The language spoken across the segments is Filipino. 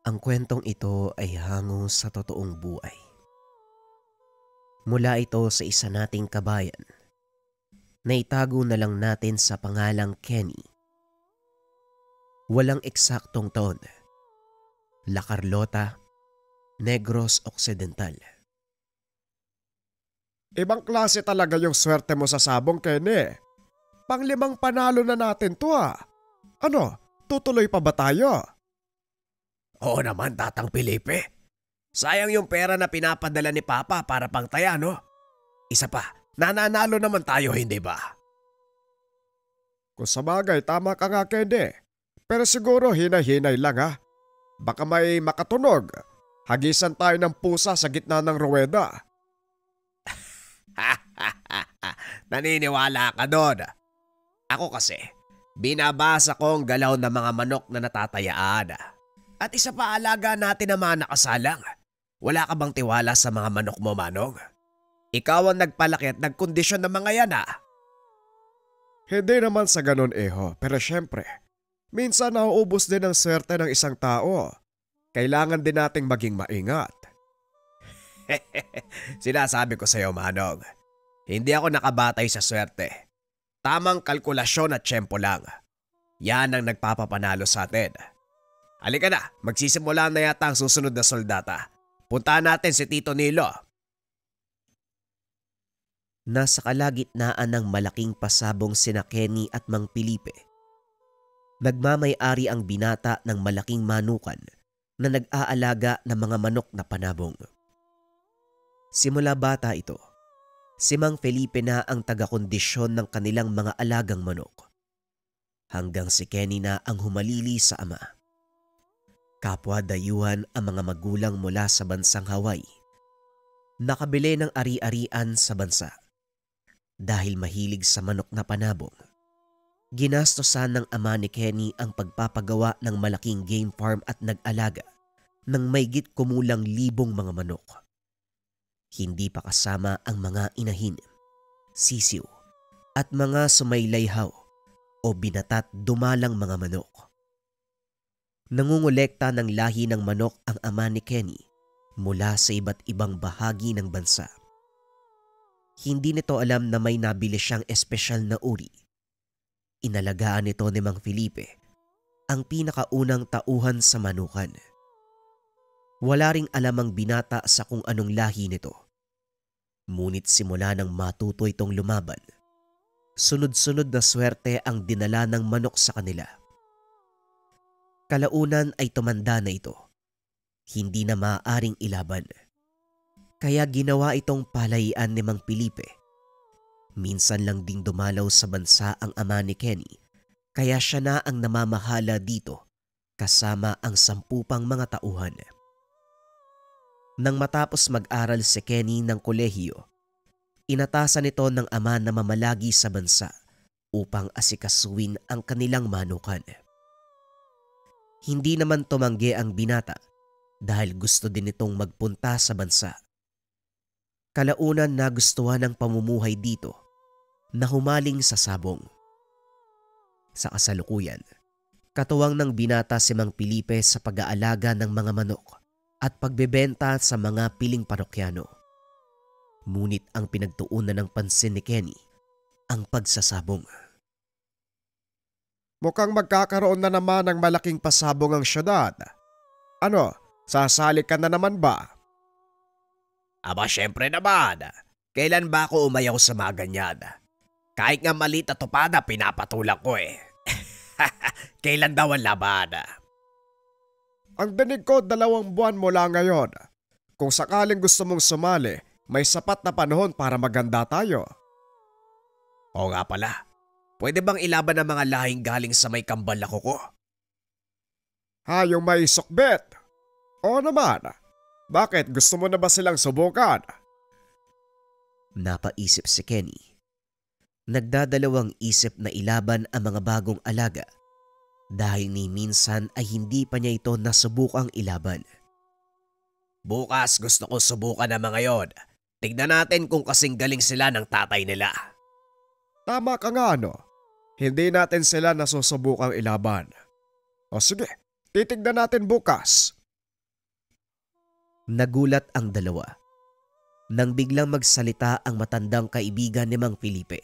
Ang kwentong ito ay hango sa totoong buhay. Mula ito sa isa nating kabayan na itago na lang natin sa pangalang Kenny. Walang eksaktong taon. La Carlota, Negros Occidental. Ibang klase talaga yung swerte mo sa sabong, Kenny. Panglimang panalo na natin to ah. Ano, tutuloy pa ba tayo? Oo naman, Tatang Felipe. Sayang yung pera na pinapadala ni Papa para pangtaya, no? Isa pa, nananalo naman tayo, hindi ba? Kung sabagay, tama ka nga, Kenny. Pero siguro hinay-hinay lang ha. Baka may makatunog. Hagisan tayo ng pusa sa gitna ng ruweda. Naniniwala ka doon. Ako kasi, binabasa ko ang galaw ng mga manok na natatayaan. At isa pa, alaga natin ang mga nakasalang. Wala ka bang tiwala sa mga manok mo, Manong? Ikaw ang nagpalaki at nagkondisyon ng mga yan Hindi naman sa ganun, Eho. Pero syempre, minsan nauubos din ang swerte ng isang tao. Kailangan din nating maging maingat. Sinasabi ko sa'yo, Manong. Hindi ako nakabatay sa swerte. Tamang kalkulasyon at tiyempo lang. Yan ang nagpapapanalo sa atin. Halika na, magsisimula na yata ang susunod na soldata. Puntahan natin si Tito Nilo. Nasa kalagitnaan ng malaking pasabong sina Kenny at Mang Felipe. Nagmamay-ari ang binata ng malaking manukan na nag-aalaga ng mga manok na panabong. Simula bata ito, si Mang Felipe na ang taga-kondisyon ng kanilang mga alagang manok. Hanggang si Kenny na ang humalili sa ama. Kapwa dayuhan ang mga magulang mula sa bansang Hawaii. Nakabili ng ari-arian sa bansa. Dahil mahilig sa manok na panabong, ginastosan ng ama ni Kenny ang pagpapagawa ng malaking game farm at nag-alaga ng maygit kumulang 1,000 mga manok. Hindi pa kasama ang mga inahin, sisiw at mga sumaylayhaw o binatat dumalang mga manok. Nangungulekta ng lahi ng manok ang ama ni Kenny mula sa iba't ibang bahagi ng bansa. Hindi nito alam na may nabili siyang espesyal na uri. Inalagaan nito ni Mang Felipe ang pinakaunang tauhan sa manukan. Wala ring alam ang binata sa kung anong lahi nito. Ngunit simula nang matuto itong lumaban, sunod-sunod na swerte ang dinala ng manok sa kanila. Kalaunan ay tumanda na ito. Hindi na maaaring ilaban. Kaya ginawa itong palaian ni Mang Felipe. Minsan lang ding dumalaw sa bansa ang ama ni Kenny, kaya siya na ang namamahala dito kasama ang 10 pang mga tauhan. Nang matapos mag-aral si Kenny ng kolehiyo, inatasan ito ng ama na mamalagi sa bansa upang asikasuin ang kanilang manukan. Hindi naman tumanggi ang binata dahil gusto din itong magpunta sa bansa. Kalaunan nagustuhan ng pamumuhay dito na humaling sa sabong. Sa kasalukuyan, katuwang ng binata si Mang Felipe sa pag-aalaga ng mga manok at pagbebenta sa mga piling parokyano. Ngunit ang pinagtuunan ng pansin ni Kenny, ang pagsasabong. Mukhang magkakaroon na naman ng malaking pasabong ang syudad. Ano, sasali ka na naman ba? Aba, syempre naman. Kailan ba ako umayaw sa mga ganyan? Kahit nga maliit na tupada, pinapatulak ko eh. Kailan daw ang laban? Ang dinig ko 2 buwan mula ngayon. Kung sakaling gusto mong sumali, may sapat na panahon para maganda tayo. Oo nga pala. Pwede bang ilaban ang mga lahing galing sa may kambal na kuko? Ha, yung may sukbit? Oo naman. Bakit? Gusto mo na ba silang subukan? Napaisip si Kenny. Nagdadalawang isip na ilaban ang mga bagong alaga dahil ni minsan ay hindi pa niya ito nasubukang ilaban. Bukas gusto ko subukan ang mga yon. Tignan natin kung kasing galing sila ng tatay nila. Tama ka nga no. Hindi natin sila nasusubukang ilaban. O sige, titignan natin bukas. Nagulat ang dalawa nang biglang magsalita ang matandang kaibigan ni Mang Felipe.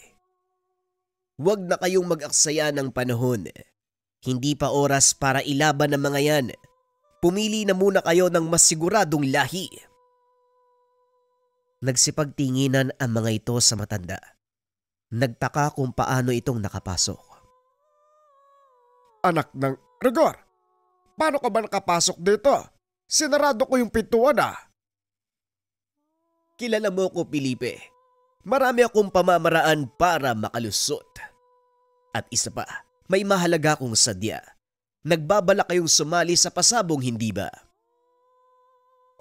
Huwag na kayong mag-aksaya ng panahon. Hindi pa oras para ilaban ng mga yan. Pumili na muna kayo ng mas siguradong lahi. Nagsipagtinginan ang mga ito sa matanda. Nagtaka kung paano itong nakapasok. Anak ng Rigor, paano ka ba nakapasok dito? Sinarado ko yung pintuan Kilala mo ko, Felipe. Marami akong pamamaraan para makalusot. At isa pa, may mahalaga kong sadya. Nagbabala kayong sumali sa pasabong, hindi ba?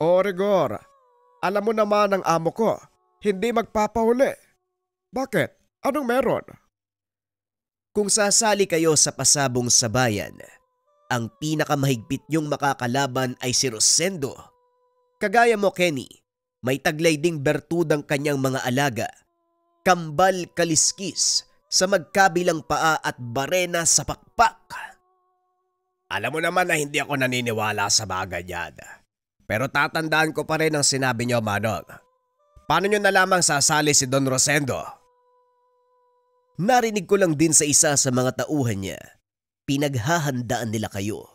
O Rigor, alam mo naman ang amo ko, hindi magpapahuli. Bakit? Anong meron? Kung sasali kayo sa pasabong sa bayan, ang pinakamahigpit niyong makakalaban ay si Rosendo. Kagaya mo, Kenny, may taglay ding bertudang kanyang mga alaga. Kambal kaliskis sa magkabilang paa at barena sa pakpak. Alam mo naman na hindi ako naniniwala sa bagay yan. Pero tatandaan ko pa rin ang sinabi niyo, Manong. Paano niyo nalamang sasali si Don Rosendo? Narinig ko lang din sa isa sa mga tauhan niya. Pinaghahandaan nila kayo.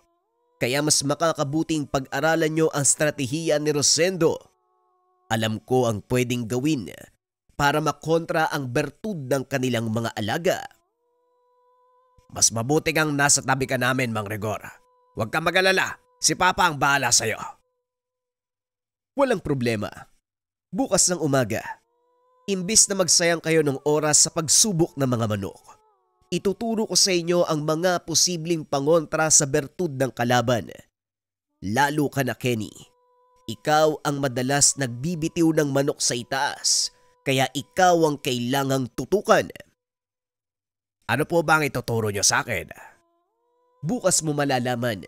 Kaya mas makakabuting pag-aralan niyo ang stratehiya ni Rosendo. Alam ko ang pwedeng gawin para makontra ang bertud ng kanilang mga alaga. Mas mabuti kang nasa tabi ka namin, Mang Rigor. Huwag kang mag-alala, si Papa ang bahala sa'yo. Walang problema. Bukas ng umaga, imbis na magsayang kayo ng oras sa pagsubok ng mga manok, ituturo ko sa inyo ang mga posibleng pangontra sa bertud ng kalaban. Lalo ka na, Kenny. Ikaw ang madalas nagbibitiw ng manok sa itaas, kaya ikaw ang kailangang tutukan. Ano po bang ituturo niyo sa akin? Bukas mo malalaman.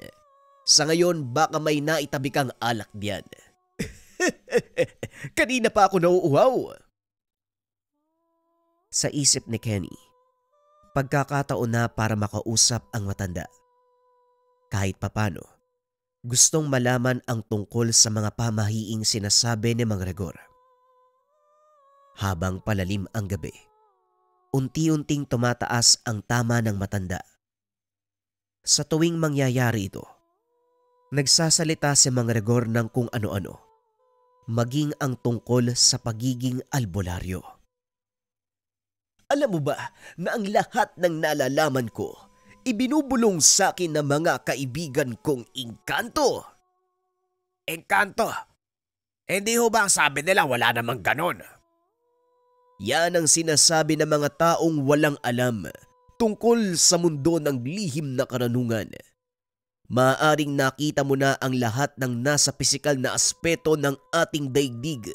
Sa ngayon baka may naitabi kang alak diyan. Kanina pa ako nauuhaw. Sa isip ni Kenny, pagkakataon na para makausap ang matanda. Kahit papano, gustong malaman ang tungkol sa mga pamahiing sinasabi ni Mang Rigor. Habang palalim ang gabi, unti-unting tumataas ang tama ng matanda. Sa tuwing mangyayari ito, nagsasalita si Mang Rigor ng kung ano-ano, maging ang tungkol sa pagiging albularyo. Alam mo ba na ang lahat ng nalalaman ko, ibinubulong sa akin ng mga kaibigan kong engkanto? Engkanto? Hindi ho ba ang sabi nila wala namang ganon? Yan ang sinasabi ng mga taong walang alam tungkol sa mundo ng lihim na karanungan. Maaring nakita mo na ang lahat ng nasa pisikal na aspeto ng ating daigdig.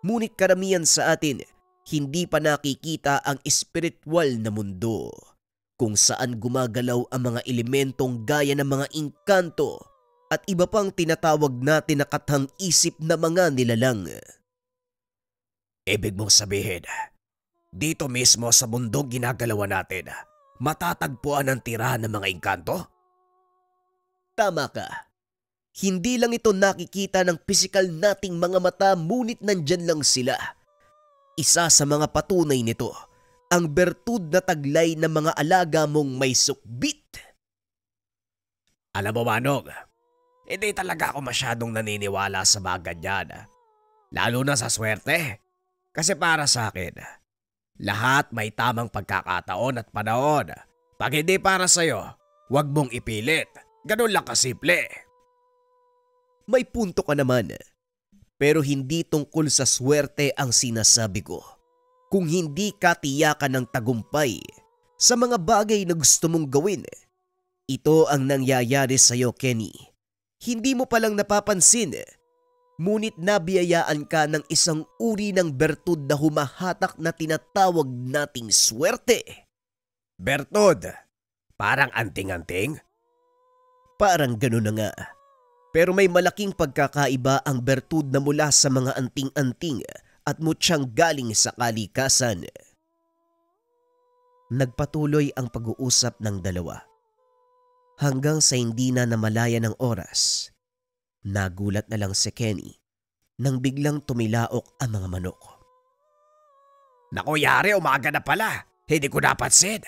Ngunit karamihan sa atin, hindi pa nakikita ang espiritual na mundo, kung saan gumagalaw ang mga elementong gaya ng mga engkanto at iba pang tinatawag natin na kathang-isip na mga nilalang. Ibig mong sabihin, dito mismo sa mundong ginagalawan natin, matatagpuan ang tirahan ng mga engkanto? Tama ka. Hindi lang ito nakikita ng pisikal nating mga mata, ngunit nandyan lang sila. Isa sa mga patunay nito, ang bertud na taglay ng mga alaga mong may sukbit. Alam mo, Manong, hindi talaga ako masyadong naniniwala sa bagay yan. Lalo na sa swerte. Kasi para sa akin, lahat may tamang pagkakataon at panahon. Pag hindi para sa'yo, huwag mong ipilit. Ganun lang kasimple. May punto ka naman. Pero hindi tungkol sa swerte ang sinasabi ko. Kung hindi ka tiyakan ng tagumpay sa mga bagay na gusto mong gawin, ito ang nangyayari sa'yo, Kenny. Hindi mo palang napapansin. Ngunit nabiyayaan ka ng isang uri ng bertud na humahatak na tinatawag nating swerte. Bertud? Parang anting-anting? Parang gano'n na nga. Pero may malaking pagkakaiba ang bertud na mula sa mga anting-anting at mutyang galing sa kalikasan. Nagpatuloy ang pag-uusap ng dalawa. Hanggang sa hindi na namalaya ng oras, Nagulat na lang si Kenny nang biglang tumilaok ang mga manok. Naku yari, umaga na pala. Hindi ko napansin.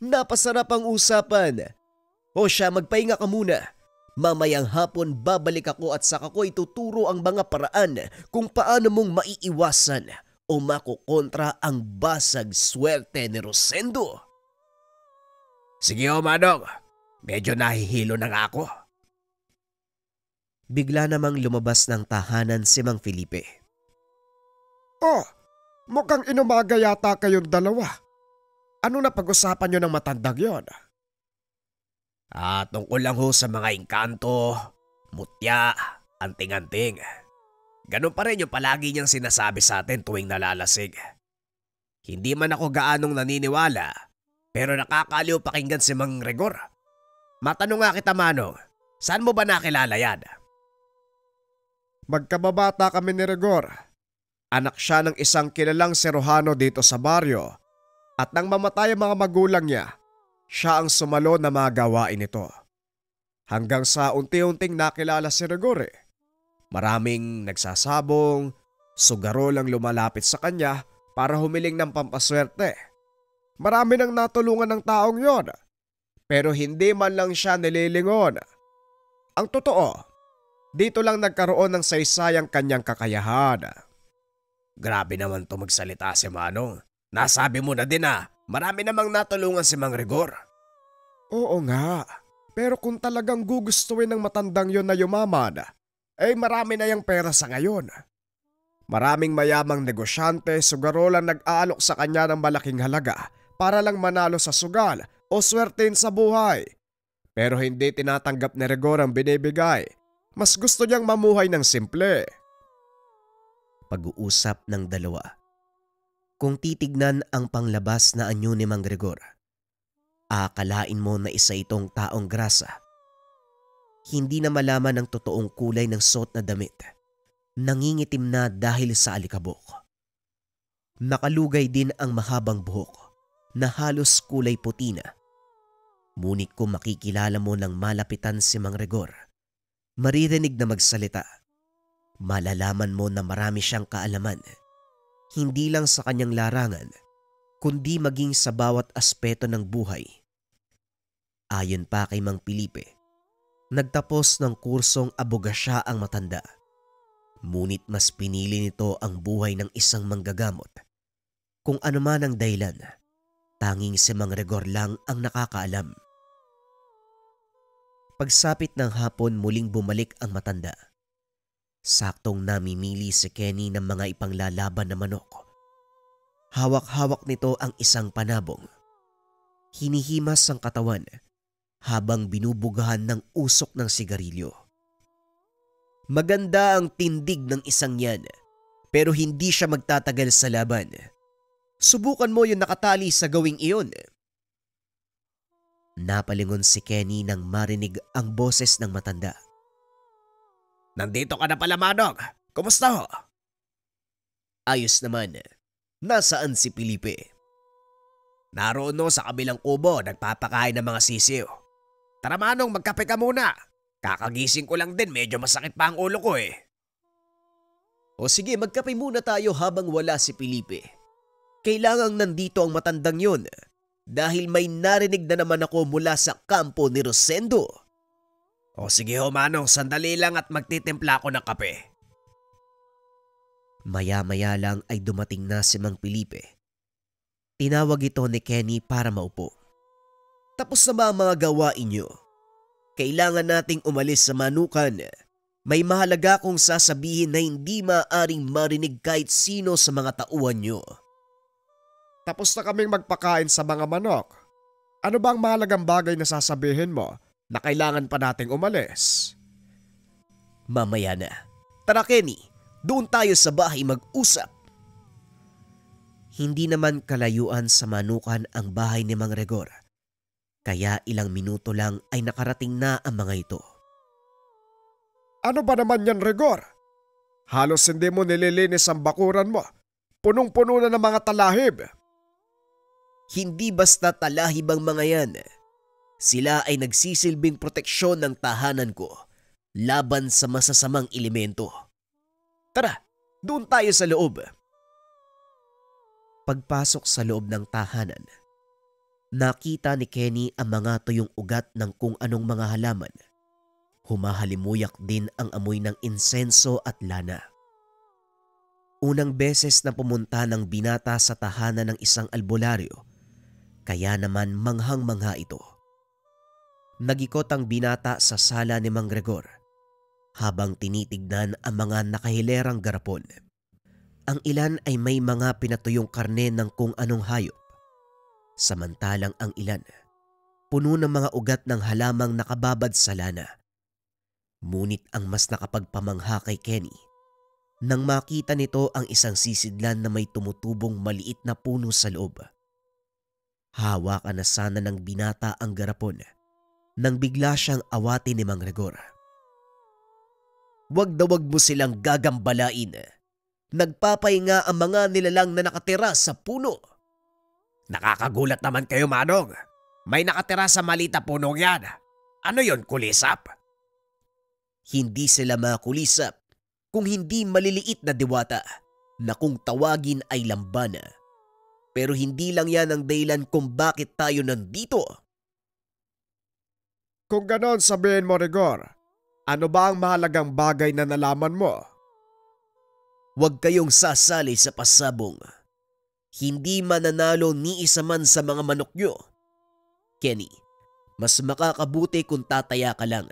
Napasarap ang usapan. O siya, magpahinga ka muna. Mamayang hapon babalik ako at saka ko ituturo ang mga paraan kung paano mong maiiwasan o makukontra ang basag swerte ni Rosendo. Sige o Manong, medyo nahihilo na nga ako. Bigla namang lumabas ng tahanan si Mang Felipe. Oh, mukhang inumaga yata kayong dalawa. Ano na pag-usapan nyo ng matandang yon? Tungkol lang ho sa mga engkanto, mutya, anting-anting. Ganun pa rin yung palagi niyang sinasabi sa atin tuwing nalalasig. Hindi man ako gaanong naniniwala, pero nakakaliw pakinggan si Mang Rigor. Matanong nga kita, Manong, saan mo ba nakilala yan? Magkababata kami ni Rigor. Anak siya ng isang kilalang Serojano dito sa baryo at nang mamatay ang mga magulang niya, siya ang sumalo na mga gawain ito. Hanggang sa unti-unting nakilala si Rigor. Maraming nagsasabong, sugarol ang lumalapit sa kanya para humiling ng pampaswerte. Marami nang natulungan ng taong yon, pero hindi man lang siya nililingon. Ang totoo, dito lang nagkaroon ng saysayang kanyang kakayahan. Grabe naman to magsalita si Manong. Nasabi mo na din marami namang natulungan si Mang Rigor. Oo nga, pero kung talagang gugustuhin ng matandang yon na yumaman, marami na yung pera sa ngayon. Maraming mayamang negosyante sugarolan nag-aalok sa kanya ng malaking halaga para lang manalo sa sugal o swertein sa buhay. Pero hindi tinatanggap ni Rigor ang binibigay. Mas gusto niyang mamuhay ng simple. Pag-uusap ng dalawa. Kung titignan ang panglabas na anyo ni Mang Rigor, akalain mo na isa itong taong grasa. Hindi na malaman ang totoong kulay ng suot na damit. Nangingitim na dahil sa alikabok. Nakalugay din ang mahabang buhok na halos kulay puti na. Ngunit kung makikilala mo ng malapitan si Mang Rigor, maririnig na magsalita. Malalaman mo na marami siyang kaalaman. Hindi lang sa kanyang larangan, kundi maging sa bawat aspeto ng buhay. Ayon pa kay Mang Felipe, nagtapos ng kursong abogasya ang matanda. Ngunit mas pinili nito ang buhay ng isang manggagamot. Kung ano man ang dahilan, tanging si Mang Rigor lang ang nakakaalam. Pagsapit ng hapon muling bumalik ang matanda. Saktong namimili si Kenny ng mga ipanglalaban na manok. Hawak-hawak nito ang isang panabong. Hinihimas ang katawan habang binubugahan ng usok ng sigarilyo. Maganda ang tindig ng isang yan, pero hindi siya magtatagal sa laban. Subukan mo yung nakatali sa gawing iyon. Napalingon si Kenny nang marinig ang boses ng matanda. Nandito ka na pala, Manong. Kumusta ho? Ayos naman. Nasaan si Felipe? Naroon no sa kabilang kubo, nagpapakain ng mga sisiw. Tara Manong, magkape ka muna. Kakagising ko lang din, medyo masakit pa ang ulo ko . O sige, magkape muna tayo habang wala si Felipe. Kailangang nandito ang matandang yun dahil may narinig na naman ako mula sa kampo ni Rosendo. O sige ho Manong, sandali lang at magtitimpla ako ng kape. Maya-maya lang ay dumating na si Mang Felipe. Tinawag ito ni Kenny para maupo. Tapos na ba ang mga gawain niyo? Kailangan nating umalis sa manukan. May mahalaga kong sasabihin na hindi maaaring marinig kahit sino sa mga tauhan niyo. Tapos na kaming magpakain sa mga manok. Ano ba ang mahalagang bagay na sasabihin mo na kailangan pa nating umalis? Mamaya na. Tara Kenny, doon tayo sa bahay mag-usap. Hindi naman kalayuan sa manukan ang bahay ni Mang Rigor. Kaya ilang minuto lang ay nakarating na ang mga ito. Ano ba naman yan, Rigor? Halos hindi mo nililinis ang bakuran mo. Punong-puno na ng mga talahib. Hindi basta talahib ang mga yan. Sila ay nagsisilbing proteksyon ng tahanan ko laban sa masasamang elemento. Tara, doon tayo sa loob. Pagpasok sa loob ng tahanan, nakita ni Kenny ang mga tuyong ugat ng kung anong mga halaman. Humahalimuyak din ang amoy ng insenso at lana. Unang beses na pumunta ng binata sa tahanan ng isang albularyo, kaya naman manghang-mangha ito. Nagikot ang binata sa sala ni Mang Gregor habang tinitignan ang mga nakahilerang garapon. Ang ilan ay may mga pinatuyong karne ng kung anong hayop, samantalang ang ilan puno ng mga ugat ng halamang nakababad sa lana. Ngunit ang mas nakapagpamangha kay Kenny nang makita nito ang isang sisidlan na may tumutubong maliit na puno sa loob. Hawakan na sana ng binata ang garapon nang bigla siyang awatin ni Mang Gregor. Wag na wag mo silang gagambalain. Nagpapahinga ang mga nilalang na nakatira sa puno. Nakakagulat naman kayo, Manong. May nakatira sa malita punong yan. Ano yon, kulisap? Hindi sila makulisap kung hindi maliliit na diwata na kung tawagin ay lambana. Pero hindi lang yan ang dahilan kung bakit tayo nandito. Kung ganon sabihin mo, Rigor, ano ba ang mahalagang bagay na nalaman mo? Huwag kayong sasali sa pasabong. Hindi mananalo ni isa man sa mga manok nyo. Kenny, mas makakabuti kung tataya ka lang.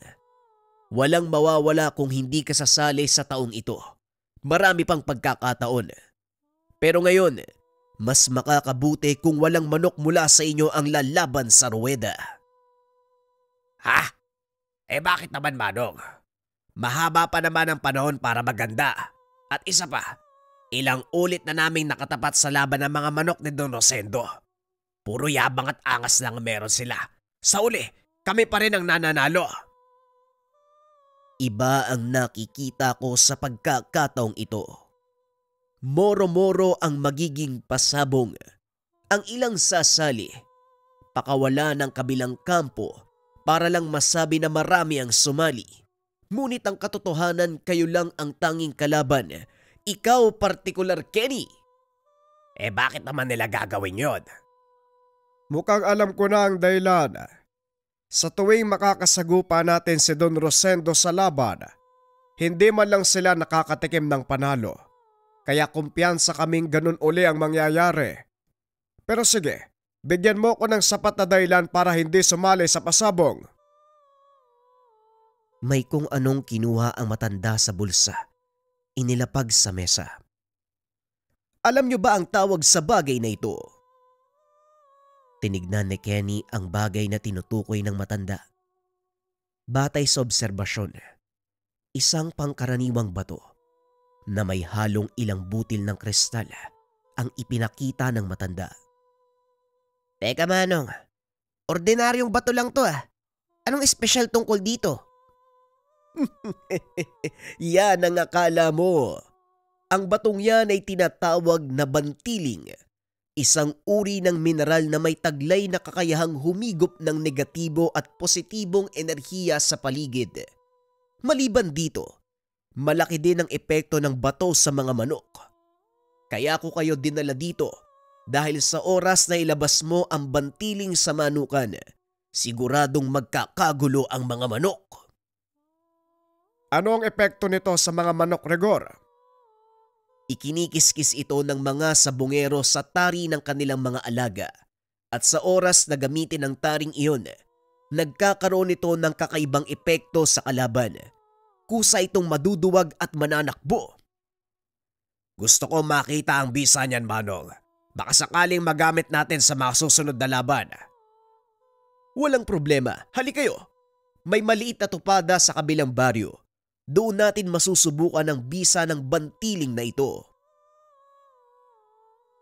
Walang mawawala kung hindi ka sasali sa taong ito. Marami pang pagkakataon. Pero ngayon, mas makakabuti kung walang manok mula sa inyo ang lalaban sa ruweda. Ha? Bakit naman, Manong? Mahaba pa naman ang panahon para maganda. At isa pa, ilang ulit na naming nakatapat sa laban ng mga manok ni Don Rosendo. Puro yabang at angas lang meron sila. Sa uli, kami pa rin ang nananalo. Iba ang nakikita ko sa pagkakataong ito. Moro-moro ang magiging pasabong. Ang ilang sasali, pakawala ng kabilang kampo para lang masabi na marami ang sumali. Ngunit ang katotohanan, kayo lang ang tanging kalaban. Ikaw partikular, Kenny. Bakit naman nila gagawin yon? Mukhang alam ko na ang dahilan. Sa tuwing makakasagupa natin si Don Rosendo sa laban, hindi man lang sila nakakatikim ng panalo. Kaya kumpiyansa kaming ganun uli ang mangyayari. Pero sige, bigyan mo ko ng sapat na dahilan para hindi sumali sa pasabong. May kung anong kinuha ang matanda sa bulsa. Inilapag sa mesa. Alam niyo ba ang tawag sa bagay na ito? Tinignan ni Kenny ang bagay na tinutukoy ng matanda. Batay sa obserbasyon, isang pangkaraniwang bato na may halong ilang butil ng kristal ang ipinakita ng matanda. Teka, Manong, ordinaryong bato lang to . Anong espesyal tungkol dito? Yan ang akala mo. Ang batong yan ay tinatawag na bantiling. Isang uri ng mineral na may taglay na kakayahang humigop ng negatibo at positibong enerhiya sa paligid. Maliban dito, malaki din ang epekto ng bato sa mga manok. Kaya ko kayo dinala dito dahil sa oras na ilabas mo ang bantiling sa manukan, siguradong magkakagulo ang mga manok. Ano ang epekto nito sa mga manok, Rigor? Ikinikiskis ito ng mga sabongero sa tari ng kanilang mga alaga at sa oras na gamitin ang taring iyon, nagkakaroon ito ng kakaibang epekto sa kalaban. Kusa itong maduduwag at mananakbo. Gusto ko makita ang bisa niyan, Manong. Baka sakaling magamit natin sa mga susunod na laban. Walang problema, hali kayo. May maliit na tupada sa kabilang baryo. Doon natin masusubukan ang bisa ng bantiling na ito.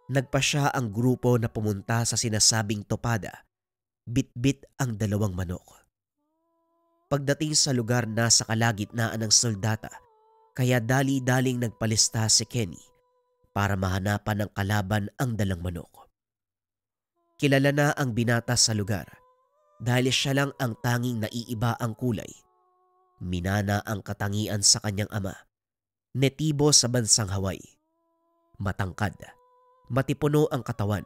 Nagpasya ang grupo na pumunta sa sinasabing tupada. Bit-bit ang dalawang manok. Pagdating sa lugar na sa kalagitnaan ng soldata, kaya dali-daling nagpalista si Kenny para mahanapan ng kalaban ang dalang manok. Kilala na ang binata sa lugar dahil siya lang ang tanging naiiba ang kulay. Minana ang katangian sa kanyang ama, netibo sa bansang Hawaii. Matangkad, matipuno ang katawan,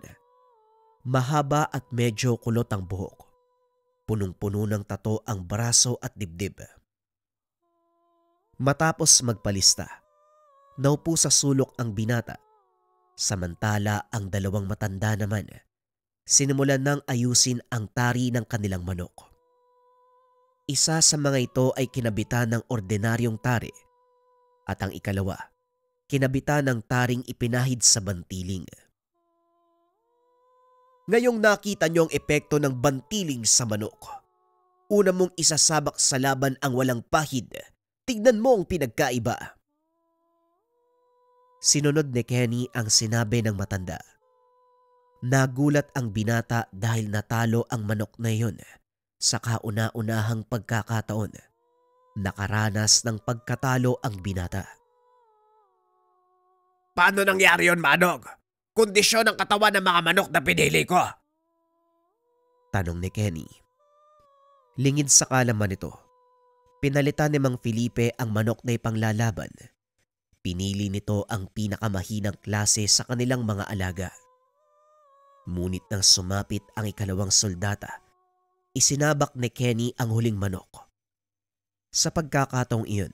mahaba at medyo kulot ang buhok. Punong-puno ng tato ang braso at dibdib. Matapos magpalista, naupo sa sulok ang binata, samantala ang dalawang matanda naman sinimulan nang ayusin ang tari ng kanilang manok. Isa sa mga ito ay kinabitan ng ordinaryong tari at ang ikalawa, kinabitan ng taring ipinahid sa bantiling. Ngayong nakita niyo ang epekto ng bantiling sa manok, una mong isasabak sa laban ang walang pahid. Tignan mo ang pinagkaiba. Sinunod ni Kenny ang sinabi ng matanda. Nagulat ang binata dahil natalo ang manok na iyon sa kauna-unahang pagkakataon. Nakaranas ng pagkatalo ang binata. Paano nangyari yon, Manong? Kondisyon ng katawan ng mga manok na pinili ko. Tanong ni Kenny. Lingid sa kalaman nito, pinalitan ni Mang Felipe ang manok na ipanglalaban. Pinili nito ang pinakamahinang klase sa kanilang mga alaga. Ngunit nang sumapit ang ikalawang soldata, isinabak ni Kenny ang huling manok. Sa pagkakataong iyon,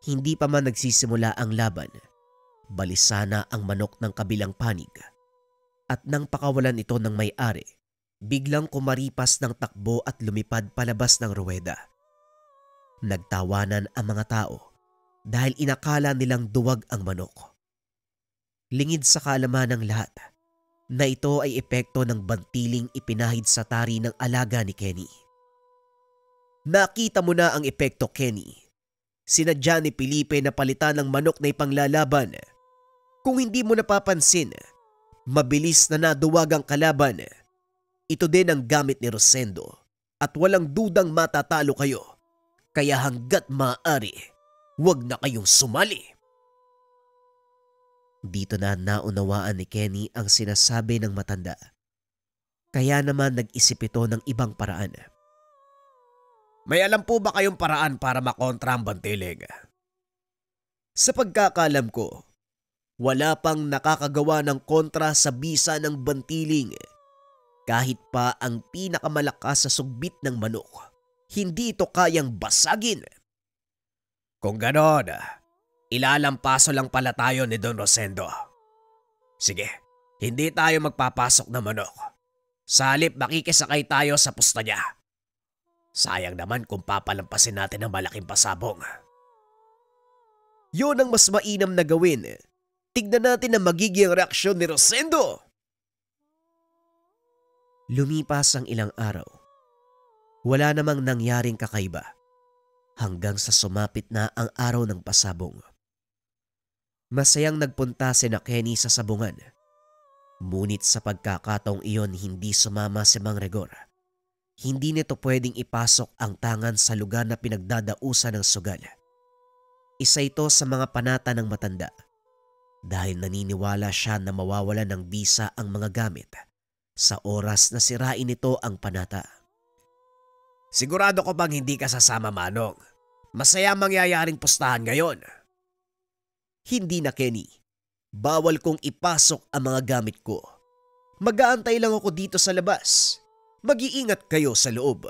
hindi pa man nagsisimula ang laban, balisa na ang manok ng kabilang panig. At nang pakawalan ito ng may-ari, biglang kumaripas ng takbo at lumipad palabas ng ruweda. Nagtawanan ang mga tao dahil inakala nilang duwag ang manok. Lingid sa kaalaman ng lahat na ito ay epekto ng bantiling ipinahid sa tari ng alaga ni Kenny. Nakita mo na ang epekto, Kenny. Sinadya ni Felipe na palitan ng manok na ipanglalaban. Kung hindi mo napapansin, mabilis na naduwag ang kalaban. Ito din ang gamit ni Rosendo at walang dudang matatalo kayo. Kaya hanggat maaari, huwag na kayong sumali. Dito na naunawaan ni Kenny ang sinasabi ng matanda. Kaya naman nag-isip ito ng ibang paraan. May alam po ba kayong paraan para makontra ang bantiling? Sa pagkakalam ko, wala pang nakakagawa ng kontra sa bisa ng bantiling. Kahit pa ang pinakamalakas sa sugbit ng manok, hindi ito kayang basagin. Kung ganon, ilalampaso lang pala tayo ni Don Rosendo. Sige, hindi tayo magpapasok na manok. Sa halip makikisakay tayo sa pusta niya. Sayang naman kung papalampasin natin ang malaking pasabong. Yun ang mas mainam na gawin. Tignan natin ang magiging reaksyon ni Rosendo. Lumipas ang ilang araw. Wala namang nangyaring kakaiba hanggang sa sumapit na ang araw ng pasabong. Masayang nagpunta sina Kenny sa sabungan. Ngunit sa pagkakataong iyon hindi sumama si Mang Rigor. Hindi nito pwedeng ipasok ang tangan sa lugar na pinagdadausan ng sugal. Isa ito sa mga panata ng matanda dahil naniniwala siya na mawawalan ng bisa ang mga gamit sa oras na sirain nito ang panata. Sigurado ko bang hindi ka sasama, Manong? Masaya mangyayaring pustahan ngayon. Hindi na, Kenny. Bawal kong ipasok ang mga gamit ko. Mag-aantay lang ako dito sa labas. Mag-iingat kayo sa loob.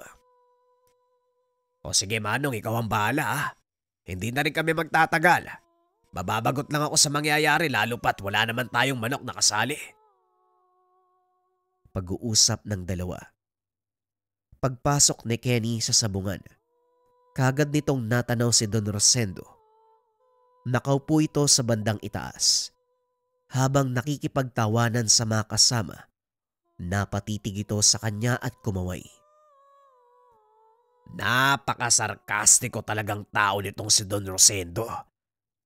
O sige, Manong, ikaw ang bahala. Hindi na rin kami magtatagal. Mababagot lang ako sa mangyayari lalo pat wala naman tayong manok na kasali. Pag-uusap ng dalawa. Pagpasok ni Kenny sa sabungan, kagad nitong natanaw si Don Rosendo. Nakaupo ito sa bandang itaas. Habang nakikipagtawanan sa mga kasama, napatitig ito sa kanya at kumaway. Napakasarkastiko talagang tao nitong si Don Rosendo.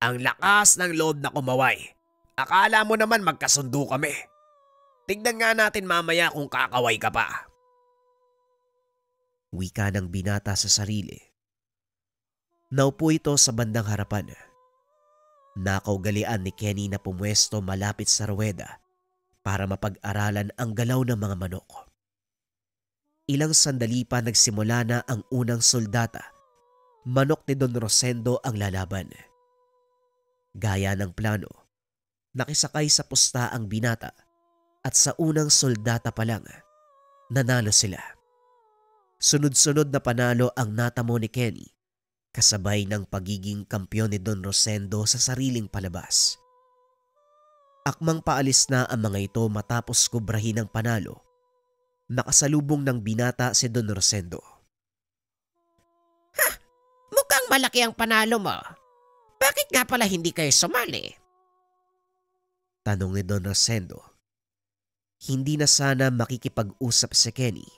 Ang lakas ng loob na kumaway. Akala mo naman magkasundo kami. Tignan nga natin mamaya kung kakaway ka pa. Wika ng binata sa sarili. Naupo ito sa bandang harapan. Nakaugalian ni Kenny na pumwesto malapit sa ruweda para mapag-aralan ang galaw ng mga manok. Ilang sandali pa nagsimula na ang unang soldata. Manok ni Don Rosendo ang lalaban. Gaya ng plano, nakisakay sa pusta ang binata at sa unang soldata pa lang, nanalo sila. Sunod-sunod na panalo ang natamo ni Kenny, kasabay ng pagiging kampyon ni Don Rosendo sa sariling palabas. Akmang paalis na ang mga ito matapos kubrahin ang panalo. Nakasalubong ng binata si Don Rosendo. Mukhang malaki ang panalo mo. Bakit nga pala hindi kayo sumali? Tanong ni Don Rosendo. Hindi na sana makikipag-usap si Kenny,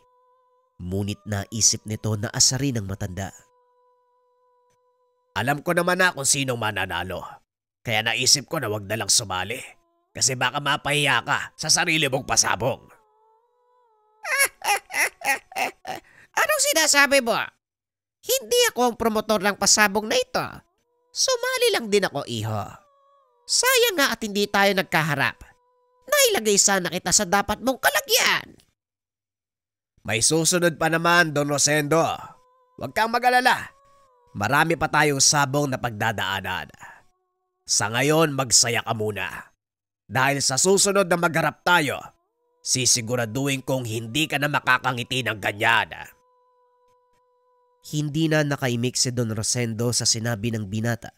ngunit naisip nito na asarin ang matanda. Alam ko naman na kung sinong mananalo. Kaya naisip ko na wag na lang sumali. Kasi baka mapahiya ka sa sarili mong pasabong. Anong sinasabi mo? Hindi ako ang promotor ng pasabong na ito. Sumali lang din ako, iho. Sayang nga at hindi tayo nagkaharap. Nailagay sana kita sa dapat mong kalagyan. May susunod pa naman, Don Rosendo. Huwag kang mag-alala. Marami pa tayong sabong na pagdadaanan. Sa ngayon, magsaya ka muna. Dahil sa susunod na magharap tayo, sisiguraduhin kong hindi ka na makakangiti ng ganyan. Hindi na nakaimik si Don Rosendo sa sinabi ng binata.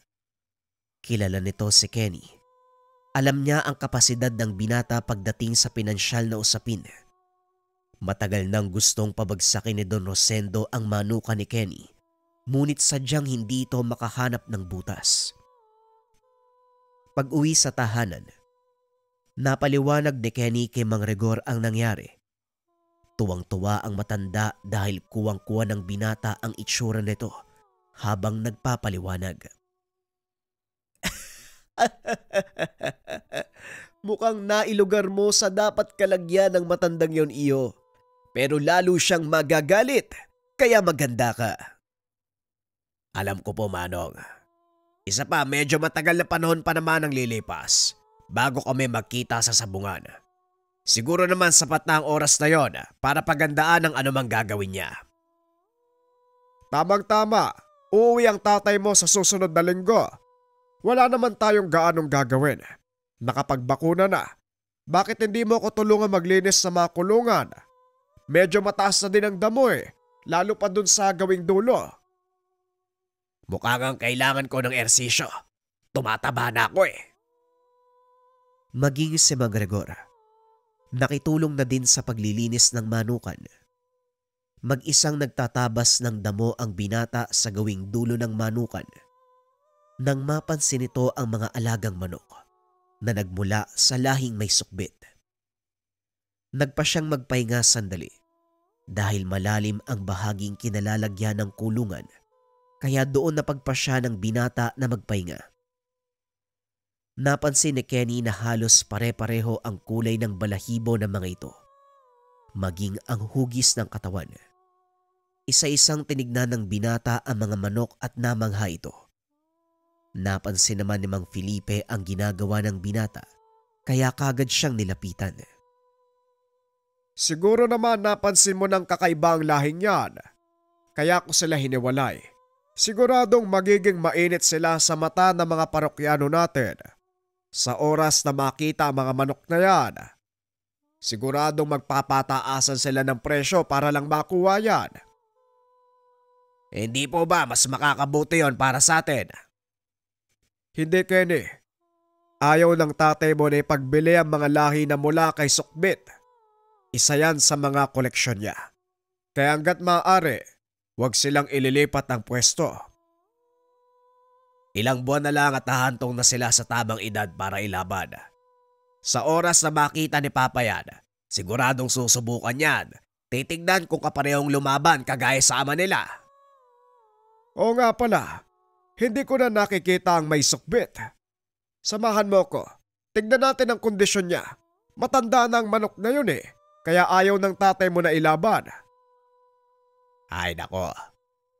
Kilala nito si Kenny. Alam niya ang kapasidad ng binata pagdating sa pinansyal na usapin. Matagal nang gustong pabagsakin ni Don Rosendo ang manuka ni Kenny, ngunit sadyang hindi ito makahanap ng butas. Pag-uwi sa tahanan, napaliwanag ni Kenny kay Mang Rigor ang nangyari. Tuwang-tuwa ang matanda dahil kuwang-kuwa ng binata ang itsura nito habang nagpapaliwanag. Mukhang nailugar mo sa dapat kalagyan ng matandang yon, iyo. Pero lalo siyang magagalit, kaya maganda ka. Alam ko po, Manong. Isa pa, medyo matagal na panahon pa naman ang lilipas bago kami magkita sa sabungan. Siguro naman sapat na ang oras na yon para pagandaan ang anumang gagawin niya. Tamang-tama, uuwi ang tatay mo sa susunod na linggo. Wala naman tayong gaanong gagawin. Nakapagbakuna na. Bakit hindi mo ko tulungan maglinis sa mga kulungan? Medyo mataas na din ang damo lalo pa dun sa gawing dulo. Mukha kang kailangan ko ng ersisyo. Tumataba na ako . Maging si Mang Rigor, nakitulong na din sa paglilinis ng manukan. Mag-isang nagtatabas ng damo ang binata sa gawing dulo ng manukan nang mapansin nito ang mga alagang manok na nagmula sa lahing may sukbit. Nagpa siyang magpahinga sandali dahil malalim ang bahaging kinalalagyan ng kulungan, kaya doon napagpasya ng binata na magpahinga. Napansin ni Kenny na halos pare-pareho ang kulay ng balahibo ng mga ito, maging ang hugis ng katawan. Isa-isang tinignan ng binata ang mga manok at namangha ito. Napansin naman ni Mang Felipe ang ginagawa ng binata, kaya kagad siyang nilapitan. Siguro naman napansin mo ng kakaiba ang lahing yan. Kaya ko sila hiniwalay. Siguradong magiging mainit sila sa mata ng mga parokyano natin. Sa oras na makita ang mga manok na yan, siguradong magpapataasan sila ng presyo para lang makuha yan. Hindi po ba mas makakabuti yon para sa atin? Hindi, Kenny. Ayaw ng tatay mo na ipagbili ang mga lahi na mula kay Sukbit. Isa yan sa mga koleksyon niya. Kaya hanggat maaari, huwag silang ililipat ng pwesto. Ilang buwan na lang at hahantong na sila sa tamang edad para ilaban. Sa oras na makita ni Papa yan, siguradong susubukan yan. Titignan kung kaparehong lumaban kagaya sa ama nila. Oo nga pala, hindi ko na nakikita ang may sukbit. Samahan mo ko, tignan natin ang kondisyon niya. Matanda na ang manok na yun kaya ayaw ng tatay mo na ilaban. Ay nako,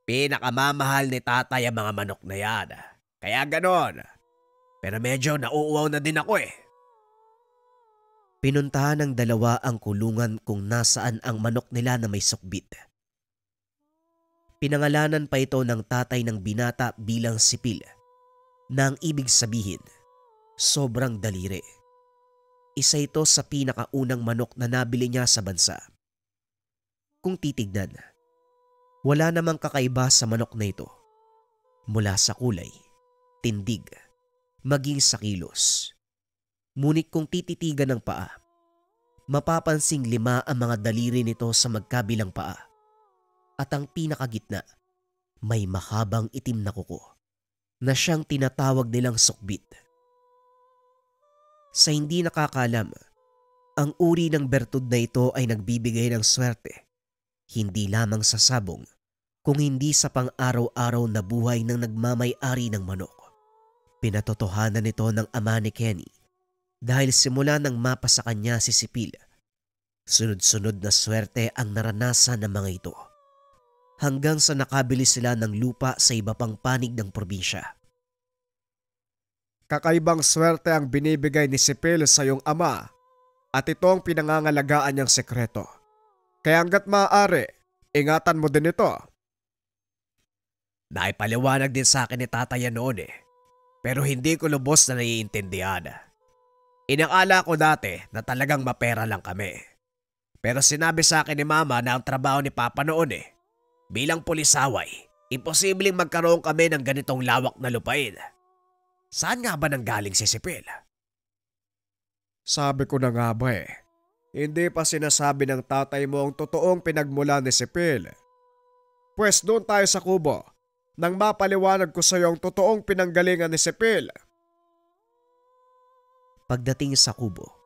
pinakamamahal ni tatay ang mga manok na yan. Kaya ganon. Pero medyo nauuwaw na din ako . Pinuntahan ng dalawa ang kulungan kung nasaan ang manok nila na may sukbit. Pinangalanan pa ito ng tatay ng binata bilang Sipil, na ang ibig sabihin, sobrang daliri. Isa ito sa pinakaunang manok na nabili niya sa bansa. Kung titignan, wala namang kakaiba sa manok na ito. Mula sa kulay, tindig, maging sa kilos. Ngunit kung tititigan ng paa, mapapansing 5 ang mga daliri nito sa magkabilang paa. At ang pinakagitna, may mahabang itim na kuko na siyang tinatawag nilang sukbit. Sa hindi nakakalam, ang uri ng bertud na ito ay nagbibigay ng swerte, hindi lamang sa sabong, kung hindi sa pang-araw-araw na buhay ng nagmamay-ari ng manok. Pinatotohanan nito ng ama ni Kenny dahil simula nang mapa sa kanya si Sipil, sunod-sunod na swerte ang naranasan ng mga ito, hanggang sa nakabili sila ng lupa sa iba pang panig ng probinsya. Kakaibang swerte ang binibigay ni Sipil sa iyong ama at ito ang pinangangalagaan niyang sekreto. Kaya hanggat maaari, ingatan mo din ito. Naipaliwanag din sa akin ni tatay noon pero hindi ko lubos na naiintindihan. Inakala ko dati na talagang mapera lang kami. Pero sinabi sa akin ni mama na ang trabaho ni papa noon bilang pulisaway, imposibleng magkaroon kami ng ganitong lawak na lupain. Saan nga ba nanggaling si Sipil? Sabi ko na nga ba hindi pa sinasabi ng tatay mo ang totoong pinagmula ni Sipil. Pwes doon tayo sa kubo nang mapaliwanag ko sa iyo ang totoong pinanggalingan ni Sipil. Pagdating sa kubo,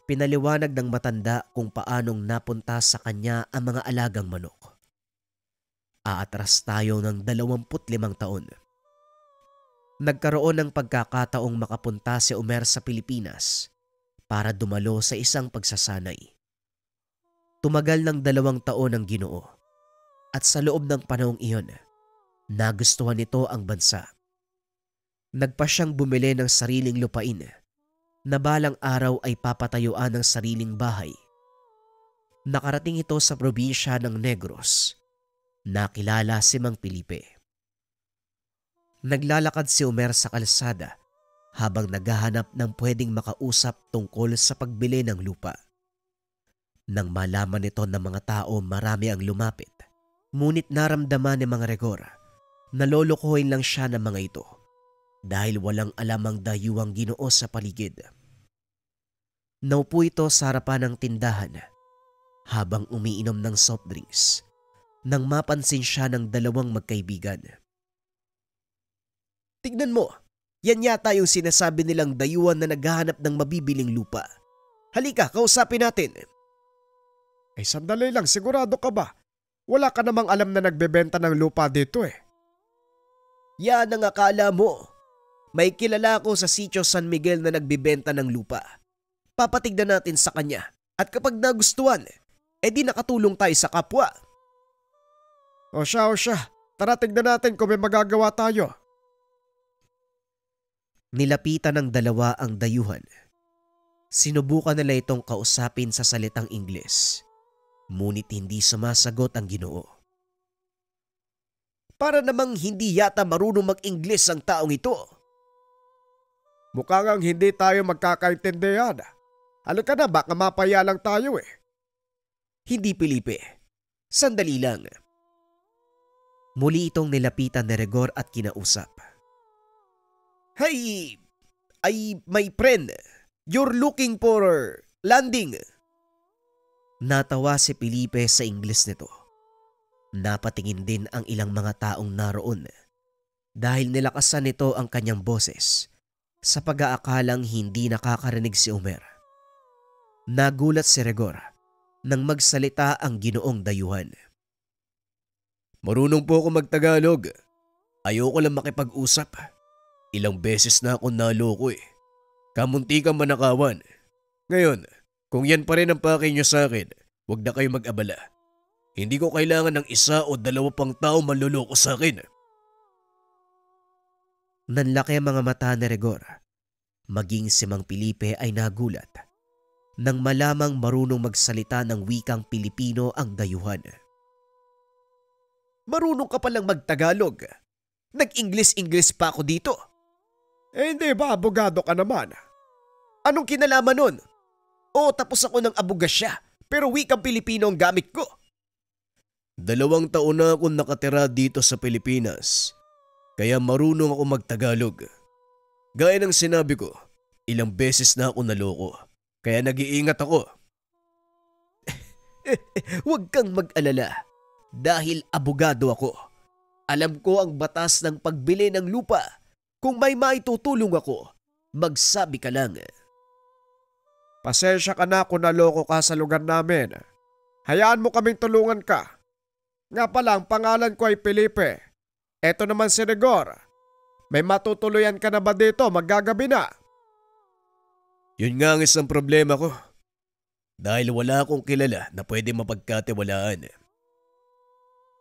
pinaliwanag ng matanda kung paanong napunta sa kanya ang mga alagang manok. Aatras tayo ng 25 taon. Nagkaroon ng pagkakataong makapunta si Omer sa Pilipinas para dumalo sa isang pagsasanay. Tumagal ng 2 taon ang Ginoo at sa loob ng panahong iyon, nagustuhan nito ang bansa. Nagpa siyang bumili ng sariling lupain na balang araw ay papatayuan ng sariling bahay. Nakarating ito sa probinsya ng Negros. Nakilala si Mang Felipe. Naglalakad si Omer sa kalsada habang naghahanap ng pwedeng makausap tungkol sa pagbili ng lupa. Nang malaman nito ng mga tao marami ang lumapit, ngunit naramdaman ni Mang Rigor na lolokohin lang siya ng mga ito dahil walang alam ang dayuhang Ginoo sa paligid. Naupo ito sa harapan ng tindahan habang umiinom ng soft drinks nang mapansin siya ng 2 magkaibigan. Tignan mo, yan yata yung sinasabi nilang dayuhan na naghahanap ng mabibiling lupa. Halika, kausapin natin. Ay sandali lang, sigurado ka ba? Wala ka namang alam na nagbebenta ng lupa dito Yan ang akala mo. May kilala ko sa sitio San Miguel na nagbebenta ng lupa. Papatignan natin sa kanya at kapag nagustuhan, edi nakatulong tayo sa kapwa. O siya, tara tignan natin kung may magagawa tayo. Nilapitan ng 2 ang dayuhan. Sinubukan nila itong kausapin sa salitang Ingles, ngunit hindi sumasagot ang Ginoo. Para namang hindi yata marunong mag-Ingles ang taong ito. Mukhang hindi tayo magkakaintindihan. Halika na, baka mapaya lang tayo Hindi, Felipe. Sandali lang. Muli itong nilapitan ni Rigor at kinausap. Hey, my friend, you're looking for landing. Natawa si Felipe sa Ingles nito. Napatingin din ang ilang mga taong naroon dahil nilakasan nito ang kanyang boses sa pag-aakalang hindi nakakarinig si Omer. Nagulat si Rigor nang magsalita ang Ginoong dayuhan. Marunong po ako magtagalog. Ayoko lang makipag-usap. Ilang beses na ako naloko Kamunti kang manakawan. Ngayon, kung yan pa rin ang pake nyo sa akin, huwag na kayo mag-abala. Hindi ko kailangan ng 1 o 2 pang tao manloloko sa akin. Nanlaki ang mga mata ni Rigor. Maging si Mang Felipe ay nagulat nang malamang marunong magsalita ng wikang Pilipino ang dayuhan. Marunong ka palang magtagalog. Nag-English pa ako dito. Hindi ba abogado ka naman? Anong kinalaman nun? Oo, tapos ako ng abogasya, pero wikang Pilipino ang gamit ko. 2 taon na akong nakatira dito sa Pilipinas, kaya marunong ako magtagalog. Gaya ng sinabi ko, ilang beses na ako naloko, kaya nag-iingat ako. Huwag kang mag-alala, dahil abogado ako. Alam ko ang batas ng pagbili ng lupa. Kung may maitutulong ako, magsabi ka lang. Pasensya ka na kung naloko ka sa lugar namin. Hayaan mo kaming tulungan ka. Nga pala, ang pangalan ko ay Felipe. Eto naman si Rigor. May matutuluyan ka na ba dito? Maggagabi na. Yun nga ang isang problema ko. Dahil wala akong kilala na pwede mapagkatiwalaan.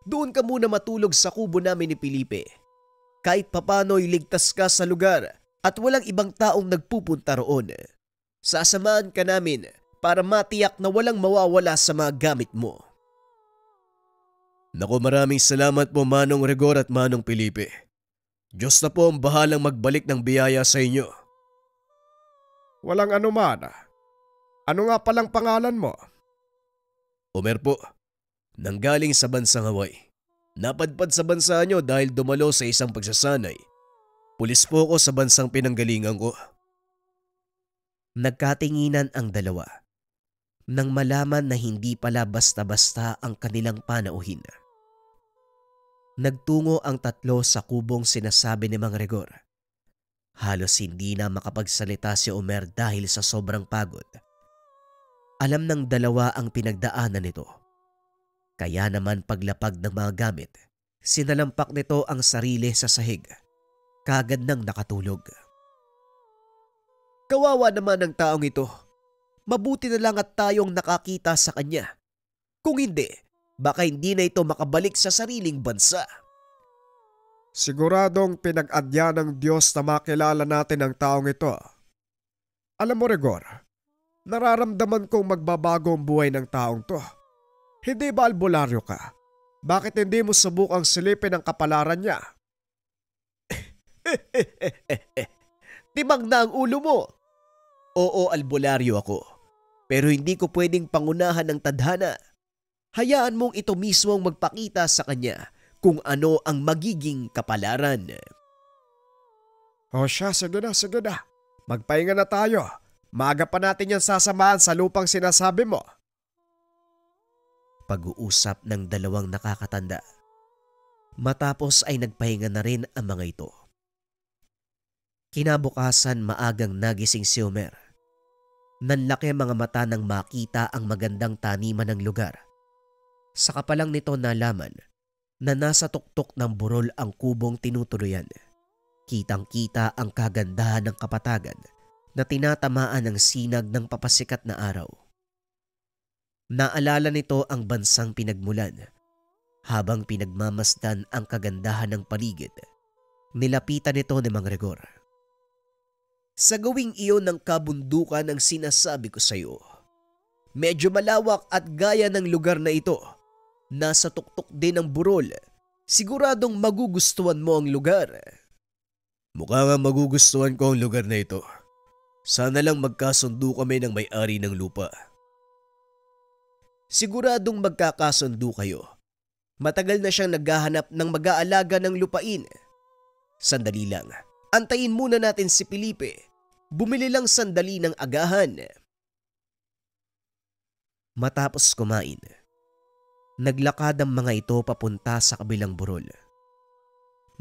Doon ka muna matulog sa kubo namin ni Felipe. Kahit papano'y ligtas ka sa lugar at walang ibang taong nagpupunta roon. Sasamahan ka namin para matiyak na walang mawawala sa mga gamit mo. Naku, maraming salamat po Manong Rigor at Manong Felipe. Diyos na po ang bahalang magbalik ng biyaya sa inyo. Walang anuman. Ano nga palang pangalan mo? Omer po, nanggaling sa bansang Hawaii. Napadpad sa bansa nyo dahil dumalo sa isang pagsasanay. Pulis po ako sa bansang pinanggalingan ko. Nagkatinginan ang dalawa nang malaman na hindi pala basta-basta ang kanilang panauhin. Nagtungo ang tatlo sa kubong sinasabi ni Mang Rigor. Halos hindi na makapagsalita si Omer dahil sa sobrang pagod. Alam ng dalawa ang pinagdaanan nito. Kaya naman paglapag ng mga gamit, sinalampak nito ang sarili sa sahig. Kagad nang nakatulog. Kawawa naman ang taong ito. Mabuti na lang at tayong nakakita sa kanya. Kung hindi, baka hindi na ito makabalik sa sariling bansa. Siguradong pinag-adya ng Diyos na makilala natin ang taong ito. Alam mo Rigor, nararamdaman kong magbabago ang buhay ng taong to. Hindi ba albularyo ka? Bakit hindi mo subukang silipin ang kapalaran niya? Timang na ang ulo mo. Oo, albularyo ako. Pero hindi ko pwedeng pangunahan ng tadhana. Hayaan mong ito mismo ang magpakita sa kanya kung ano ang magiging kapalaran. O siya, sige na. Magpahinga na tayo. Maaga pa natin yan sasamahan sa lupang sinasabi mo. Pag-uusap ng dalawang nakakatanda. Matapos ay nagpahinga na rin ang mga ito. Kinabukasan maagang nagising si Omer. Nanlaki ang mga mata nang makita ang magandang taniman ng lugar. Saka pa lang nito nalaman na nasa tuktok ng burol ang kubong tinutuluyan. Kitang-kita ang kagandahan ng kapatagan na tinatamaan ng sinag ng papasikat na araw. Naalala nito ang bansang pinagmulan. Habang pinagmamasdan ang kagandahan ng paligid, nilapitan nito ni Mang Rigor. Sa gawing iyon ng kabundukan ang sinasabi ko sa iyo. Medyo malawak at gaya ng lugar na ito. Nasa tuktok din ng burol. Siguradong magugustuhan mo ang lugar. Mukha nga magugustuhan ko ang lugar na ito. Sana lang magkasundo kami ng may-ari ng lupa. Siguradong magkakasundo kayo. Matagal na siyang naghahanap ng mag-aalaga ng lupain. Sandali lang. Antayin muna natin si Felipe. Bumili lang sandali ng agahan. Matapos kumain, naglakad ang mga ito papunta sa kabilang burol.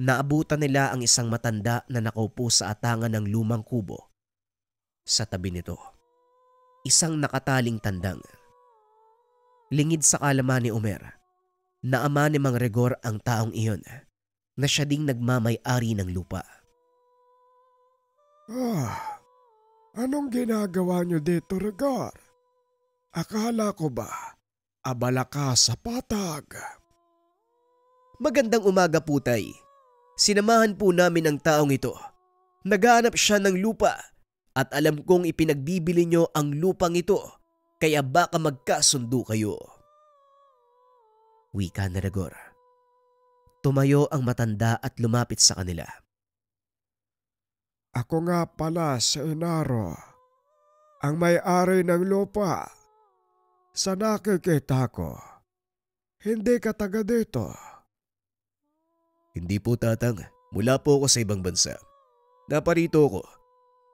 Naabutan nila ang isang matanda na nakaupo sa atangan ng lumang kubo. Sa tabi nito, isang nakataling tandang. Lingid sa kalaman ni Omer, na ama ni Mang Rigor ang taong iyon na siya ding nagmamay-ari ng lupa. Anong ginagawa niyo dito, Rigor? Akala ko ba abala ka sa patag? Magandang umaga po, tay. Sinamahan po namin ang taong ito. Naghahanap siya ng lupa At alam kong ipinagbibili nyo ang lupang ito, kaya baka magkasundo kayo. Wika ni Regor. Tumayo ang matanda at lumapit sa kanila. Ako nga pala si Inaro, ang may-ari ng lupa. Sa nakikita ko, hindi ka taga dito. Hindi po, Tatang. Mula po ako sa ibang bansa. Naparito ako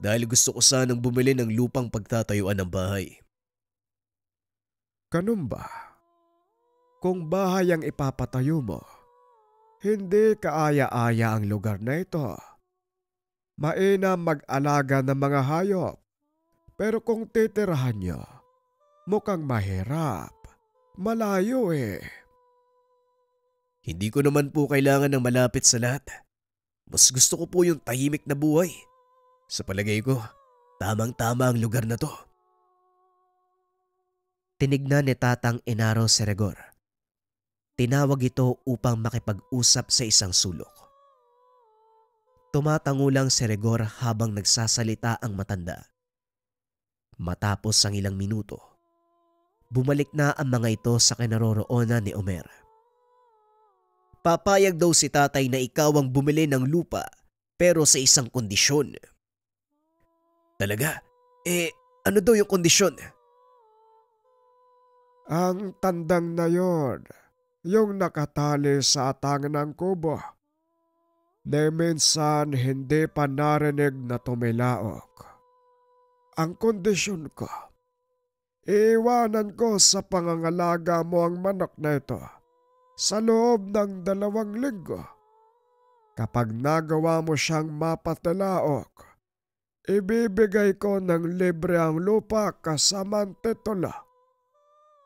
dahil gusto ko sanang bumili ng lupang pagtatayuan ng bahay. Ganun ba? Kung bahay ang ipapatayo mo, hindi kaaya-aya ang lugar na ito. Mainam mag-alaga ng mga hayop. Pero kung titirahan nyo, mukhang mahirap. Malayo eh. Hindi ko naman po kailangan ng malapit sa lahat. Mas gusto ko po yung tahimik na buhay. Sa palagay ko, tamang-tama ang lugar na to. Tinignan ni Tatang Inaro si Regor. Tinawag ito upang makipag-usap sa isang sulok. Tumatango lang si Regor habang nagsasalita ang matanda. Matapos ang ilang minuto, bumalik na ang mga ito sa kinaroroonan ni Omer. Papayag daw si tatay na ikaw ang bumili ng lupa pero sa isang kondisyon. Talaga? Ano daw yung kondisyon? Ang tandang na yon, yung nakatali sa atangan ng kubo, na minsan hindi pa narinig na tumilaok. Ang kondisyon ko, iiwanan ko sa pangangalaga mo ang manok na ito sa loob ng 2 linggo. Kapag nagawa mo siyang mapatilaok, ibibigay ko ng libre ang lupa kasama ang titulo.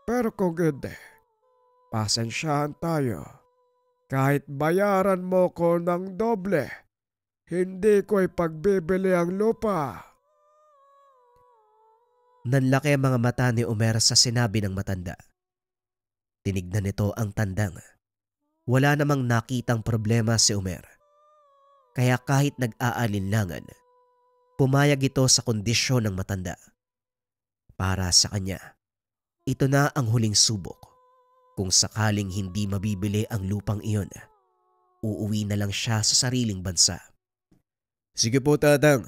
Pero kung hindi, pasensyahan tayo. Kahit bayaran mo ko ng doble, hindi ko ipagbibili ang lupa. Nanlaki ang mga mata ni Omer sa sinabi ng matanda. Tinignan nito ang tandang. Wala namang nakitang problema si Omer. Kaya kahit nag-aalinlangan, pumayag ito sa kondisyon ng matanda. Para sa kanya, ito na ang huling subok. Kung sakaling hindi mabibili ang lupang iyon, uuwi na lang siya sa sariling bansa. Sige po, Tatang.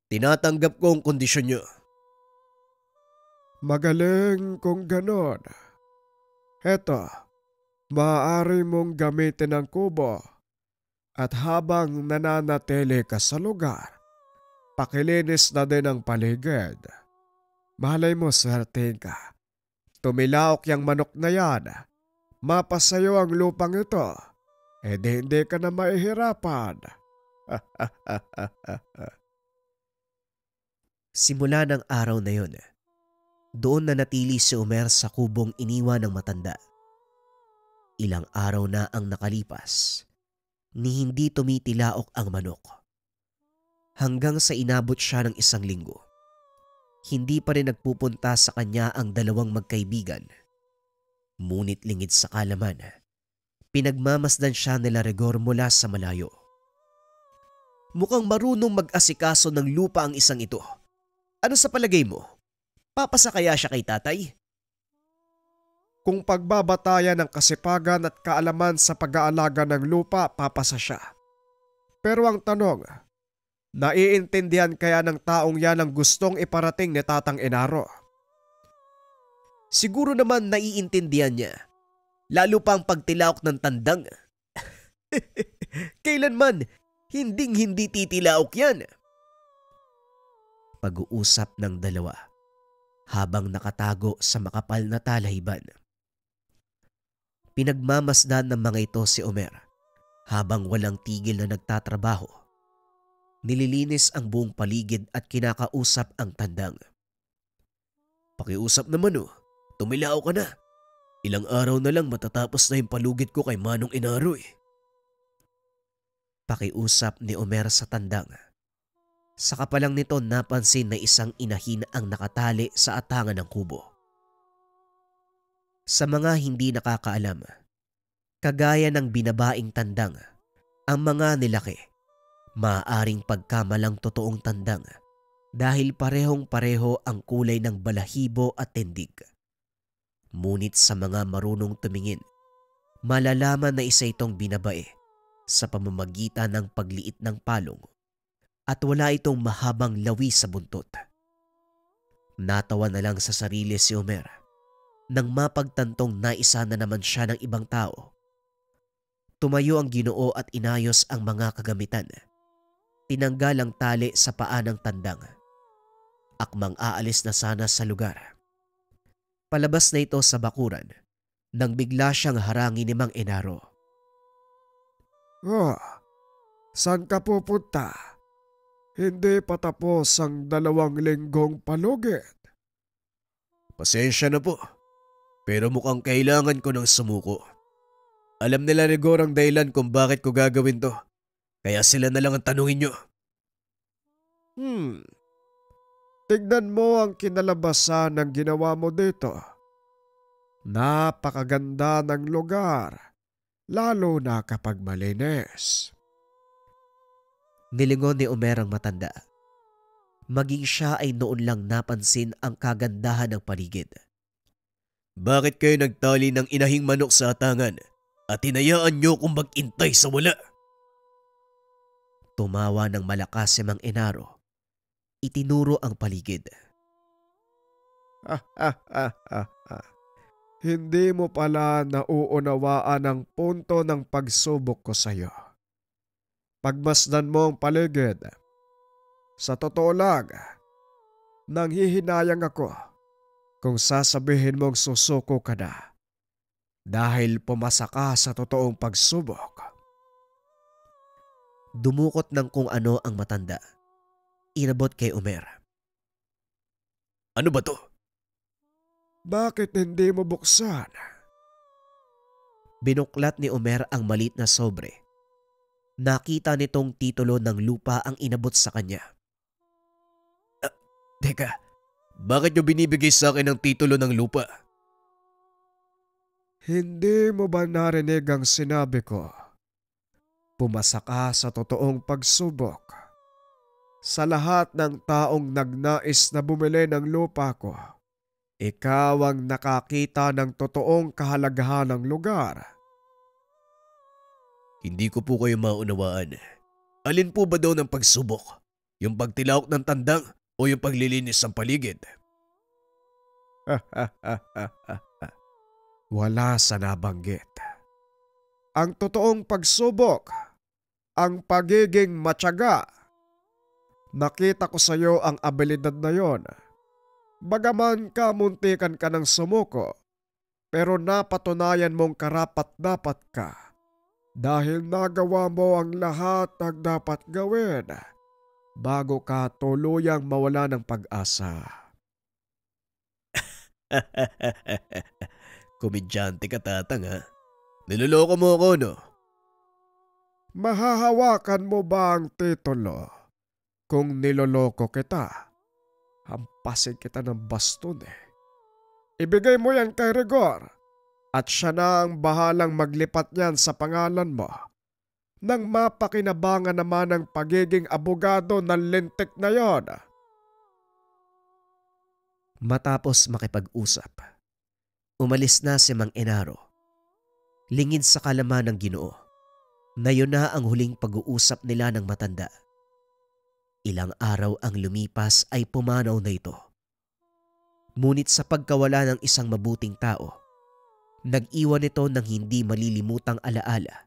Tinatanggap ko ang kondisyon niyo. Magaling kung ganon. Heto, maaari mong gamitin ang kubo at habang nananatili ka sa lugar, pakilinis na din ang paligid. Malay mo, swerte ka. Tumilaok yung manok na yan. Mapasayo ang lupang ito. Hindi ka na mahihirapan. Simula ng araw na yun, doon na natili si Omer sa kubong iniwan ng matanda. Ilang araw na ang nakalipas, ni hindi tumitilaok ang manok. Hanggang sa inabot siya ng 1 linggo. Hindi pa rin nagpupunta sa kanya ang 2 magkaibigan. Ngunit lingid sa kalaman, pinagmamasdan siya nila Regor mula sa malayo. Mukhang marunong mag-asikaso ng lupa ang isang ito. Ano sa palagay mo? Papasa kaya siya kay tatay? Kung pagbabatayan ng kasipagan at kaalaman sa pag-aalaga ng lupa, papasa siya. Pero ang tanong, naiintindihan kaya ng taong yan ang gustong iparating ni Tatang Inaro? Siguro naman naiintindihan niya. Lalo pa ang pagtilaok ng tandang. Kailanman, hindi titilaok yan. Pag-uusap ng dalawa habang nakatago sa makapal na talahiban. Pinagmamasdan ng mga ito si Omer habang walang tigil na nagtatrabaho. Nililinis ang buong paligid at kinakausap ang tandang. Pakiusap naman tumilaw ka na. Ilang araw na lang matatapos na yung palugid ko kay Manong Inaro eh. Pakiusap ni Omer sa tandang. Saka pa lang nito napansin na isang inahin ang nakatali sa atangan ng kubo. Sa mga hindi nakakaalam, kagaya ng binabaing tandang, ang mga nilaki, maaaring pagkamalang totoong tandang dahil parehong-pareho ang kulay ng balahibo at tindig. Ngunit sa mga marunong tumingin, malalaman na isa itong binabae sa pamamagitan ng pagliit ng palong at wala itong mahabang lawi sa buntot. Natawa na lang sa sarili si Omer nang mapagtantong naisa na naman siya ng ibang tao. Tumayo ang Ginoo at inayos ang mga kagamitan. Tinanggal ang tali sa paa ng tandang. Akmang aalis na sana sa lugar. Palabas na ito sa bakuran nang bigla siyang harangin ni Mang Enaro. Oh, saan ka pupunta? Hindi pa tapos ang 2 linggong palugit. Pasensya na po, pero mukhang kailangan ko ng sumuko. Alam nila ni Gor ang dahilan kung bakit ko gagawin to, kaya sila na lang ang tanungin nyo. Tignan mo ang kinalabasan ng ginawa mo dito. Napakaganda ng lugar, lalo na kapag malinis. Nilingon ni Omer ang matanda. Maging siya ay noon lang napansin ang kagandahan ng paligid. Bakit kayo nagtali ng inahing manok sa atangan at hinayaan nyo kung mag-intay sa wala? Tumawa ng malakas si Mang Enaro. Itinuro ang paligid. Hindi mo pala nauunawaan ang punto ng pagsubok ko sa iyo. Pagmasdan mo ang paligid. Sa totoo lang, nanghihinayang ako kung sasabihin mong susuko ka na dahil pumasa ka sa totoong pagsubok. Dumukot ng kung ano ang matanda. Inabot kay Omer. Ano ba to? Bakit hindi mo buksan? Binuklat ni Omer ang maliit na sobre. Nakita nitong titulo ng lupa ang inabot sa kanya. Teka, bakit nyo binibigay sa akin ang titulo ng lupa? Hindi mo ba narinig ang sinabi ko? Pumasa ka sa totoong pagsubok. Sa lahat ng taong nagnais na bumili ng lupa ko, ikaw ang nakakita ng totoong kahalagahan ng lugar. Hindi ko po kayo maunawaan. Alin po ba daw ng pagsubok? Yung pagtilawak ng tandang o yung paglilinis ng paligid? Wala sa nabanggit. Ang totoong pagsubok, ang pagiging matyaga. Nakita ko sa iyo ang abilidad na yon. Bagaman kamuntikan ka ng sumuko, pero napatunayan mong karapat-dapat ka dahil nagawa mo ang lahat ng dapat gawin bago ka tuluyang mawala ng pag-asa. Komedyante ka, Tatang, ha? Niloloko mo ako, no? Mahahawakan mo ba ang titulo kung niloloko kita? Hampasin kita ng baston eh. Ibigay mo yan kay Rigor at siya na ang bahalang maglipat yan sa pangalan mo nang mapakinabangan naman ang pagiging abogado ng lintik na yon. Matapos makipag-usap, umalis na si Mang Enaro. Lingid sa kalaman ng Ginoo na yun na ang huling pag-uusap nila ng matanda. Ilang araw ang lumipas ay pumanaw na ito. Ngunit sa pagkawala ng isang mabuting tao, nag-iwan ito ng hindi malilimutang alaala.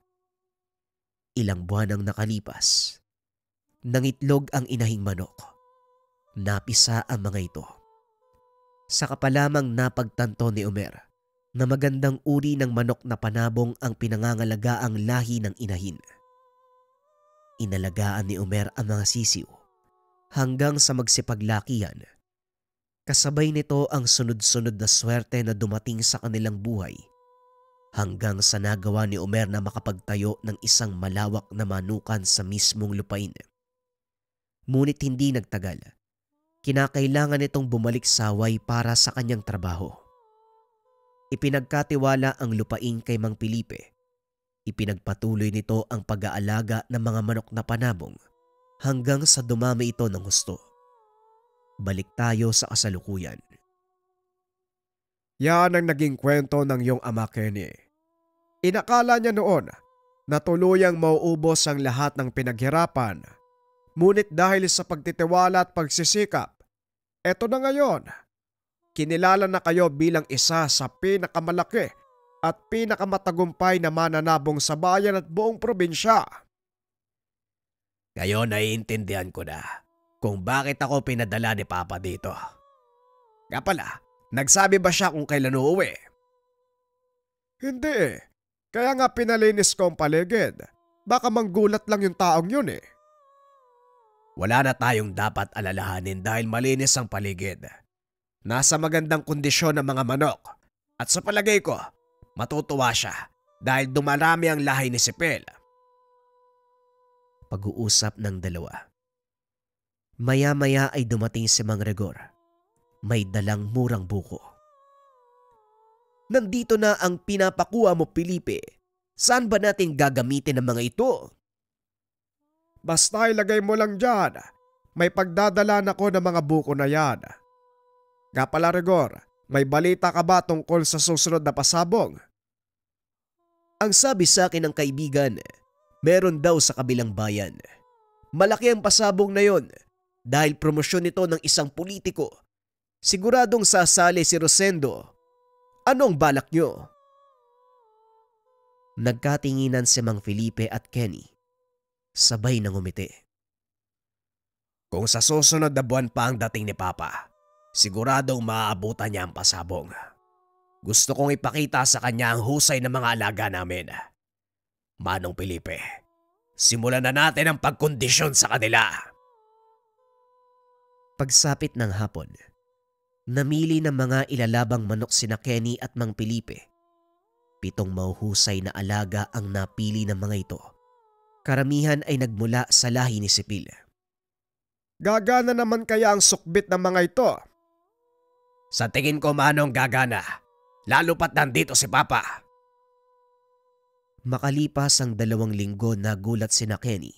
Ilang buwan ang nakalipas. Nangitlog ang inahing manok. Napisa ang mga ito. Saka pa lamang napagtanto ni Omer na magandang uri ng manok na panabong ang pinangangalagaang lahi ng inahin. Inalagaan ni Omer ang mga sisiw hanggang sa magsipaglakihan. Kasabay nito ang sunod-sunod na swerte na dumating sa kanilang buhay hanggang sa nagawa ni Omer na makapagtayo ng isang malawak na manukan sa mismong lupain. Ngunit hindi nagtagal. Kinakailangan nitong bumalik sa Hawaii para sa kanyang trabaho. Ipinagkatiwala ang lupain kay Mang Felipe. Ipinagpatuloy nito ang pag-aalaga ng mga manok na panabong hanggang sa dumami ito ng husto. Balik tayo sa kasalukuyan. Yan ang naging kwento ng iyong ama, Kenny. Inakala niya noon na tuluyang mauubos ang lahat ng pinaghirapan. Ngunit dahil sa pagtitiwala at pagsisikap, eto na ngayon. Kinilala na kayo bilang isa sa pinakamalaki at pinakamatagumpay na mananabong sa bayan at buong probinsya. Ngayon naiintindihan ko na kung bakit ako pinadala ni Papa dito. Nga pala, nagsabi ba siya kung kailan uuwi? Hindi eh. Kaya nga pinalinis ko ang paligid. Baka manggulat lang yung taong yun eh. Wala na tayong dapat alalahanin dahil malinis ang paligid. Nasa magandang kondisyon ang mga manok. At sa palagay ko, matutuwa siya dahil dumarami ang lahi ni Sipil. Pag-uusap ng dalawa. Maya-maya ay dumating si Mang Rigor. May dalang murang buko. Nandito na ang pinapakuha mo, Felipe. Saan ba natin gagamitin ang mga ito? Basta ilagay mo lang dyan. May pagdadalan ako ng mga buko na yan. Nga pala, Rigor, may balita ka ba tungkol sa susunod na pasabong? Ang sabi sa akin ng kaibigan, meron daw sa kabilang bayan. Malaki ang pasabong na yon dahil promosyon nito ng isang politiko. Siguradong sasali si Rosendo. Anong balak nyo? Nagkatinginan si Mang Felipe at Kenny. Sabay nang umiti. Kung sa susunod na buwan pa ang dating ni Papa, siguradong maaabutan niya ang pasabong. Gusto kong ipakita sa kanya ang husay ng mga alaga namin. Manong Felipe, simulan na natin ang pagkondisyon sa kanila. Pagsapit ng hapon, namili ng mga ilalabang manok sina Kenny at Mang Felipe. 7 mahuhusay na alaga ang napili ng mga ito. Karamihan ay nagmula sa lahi ni Sipil. Gagana naman kaya ang sukbit ng mga ito? Sa tingin ko, Manong, gagana. Lalo pat nandito si Papa. Makalipas ang 2 linggo, nagulat sina Kenny.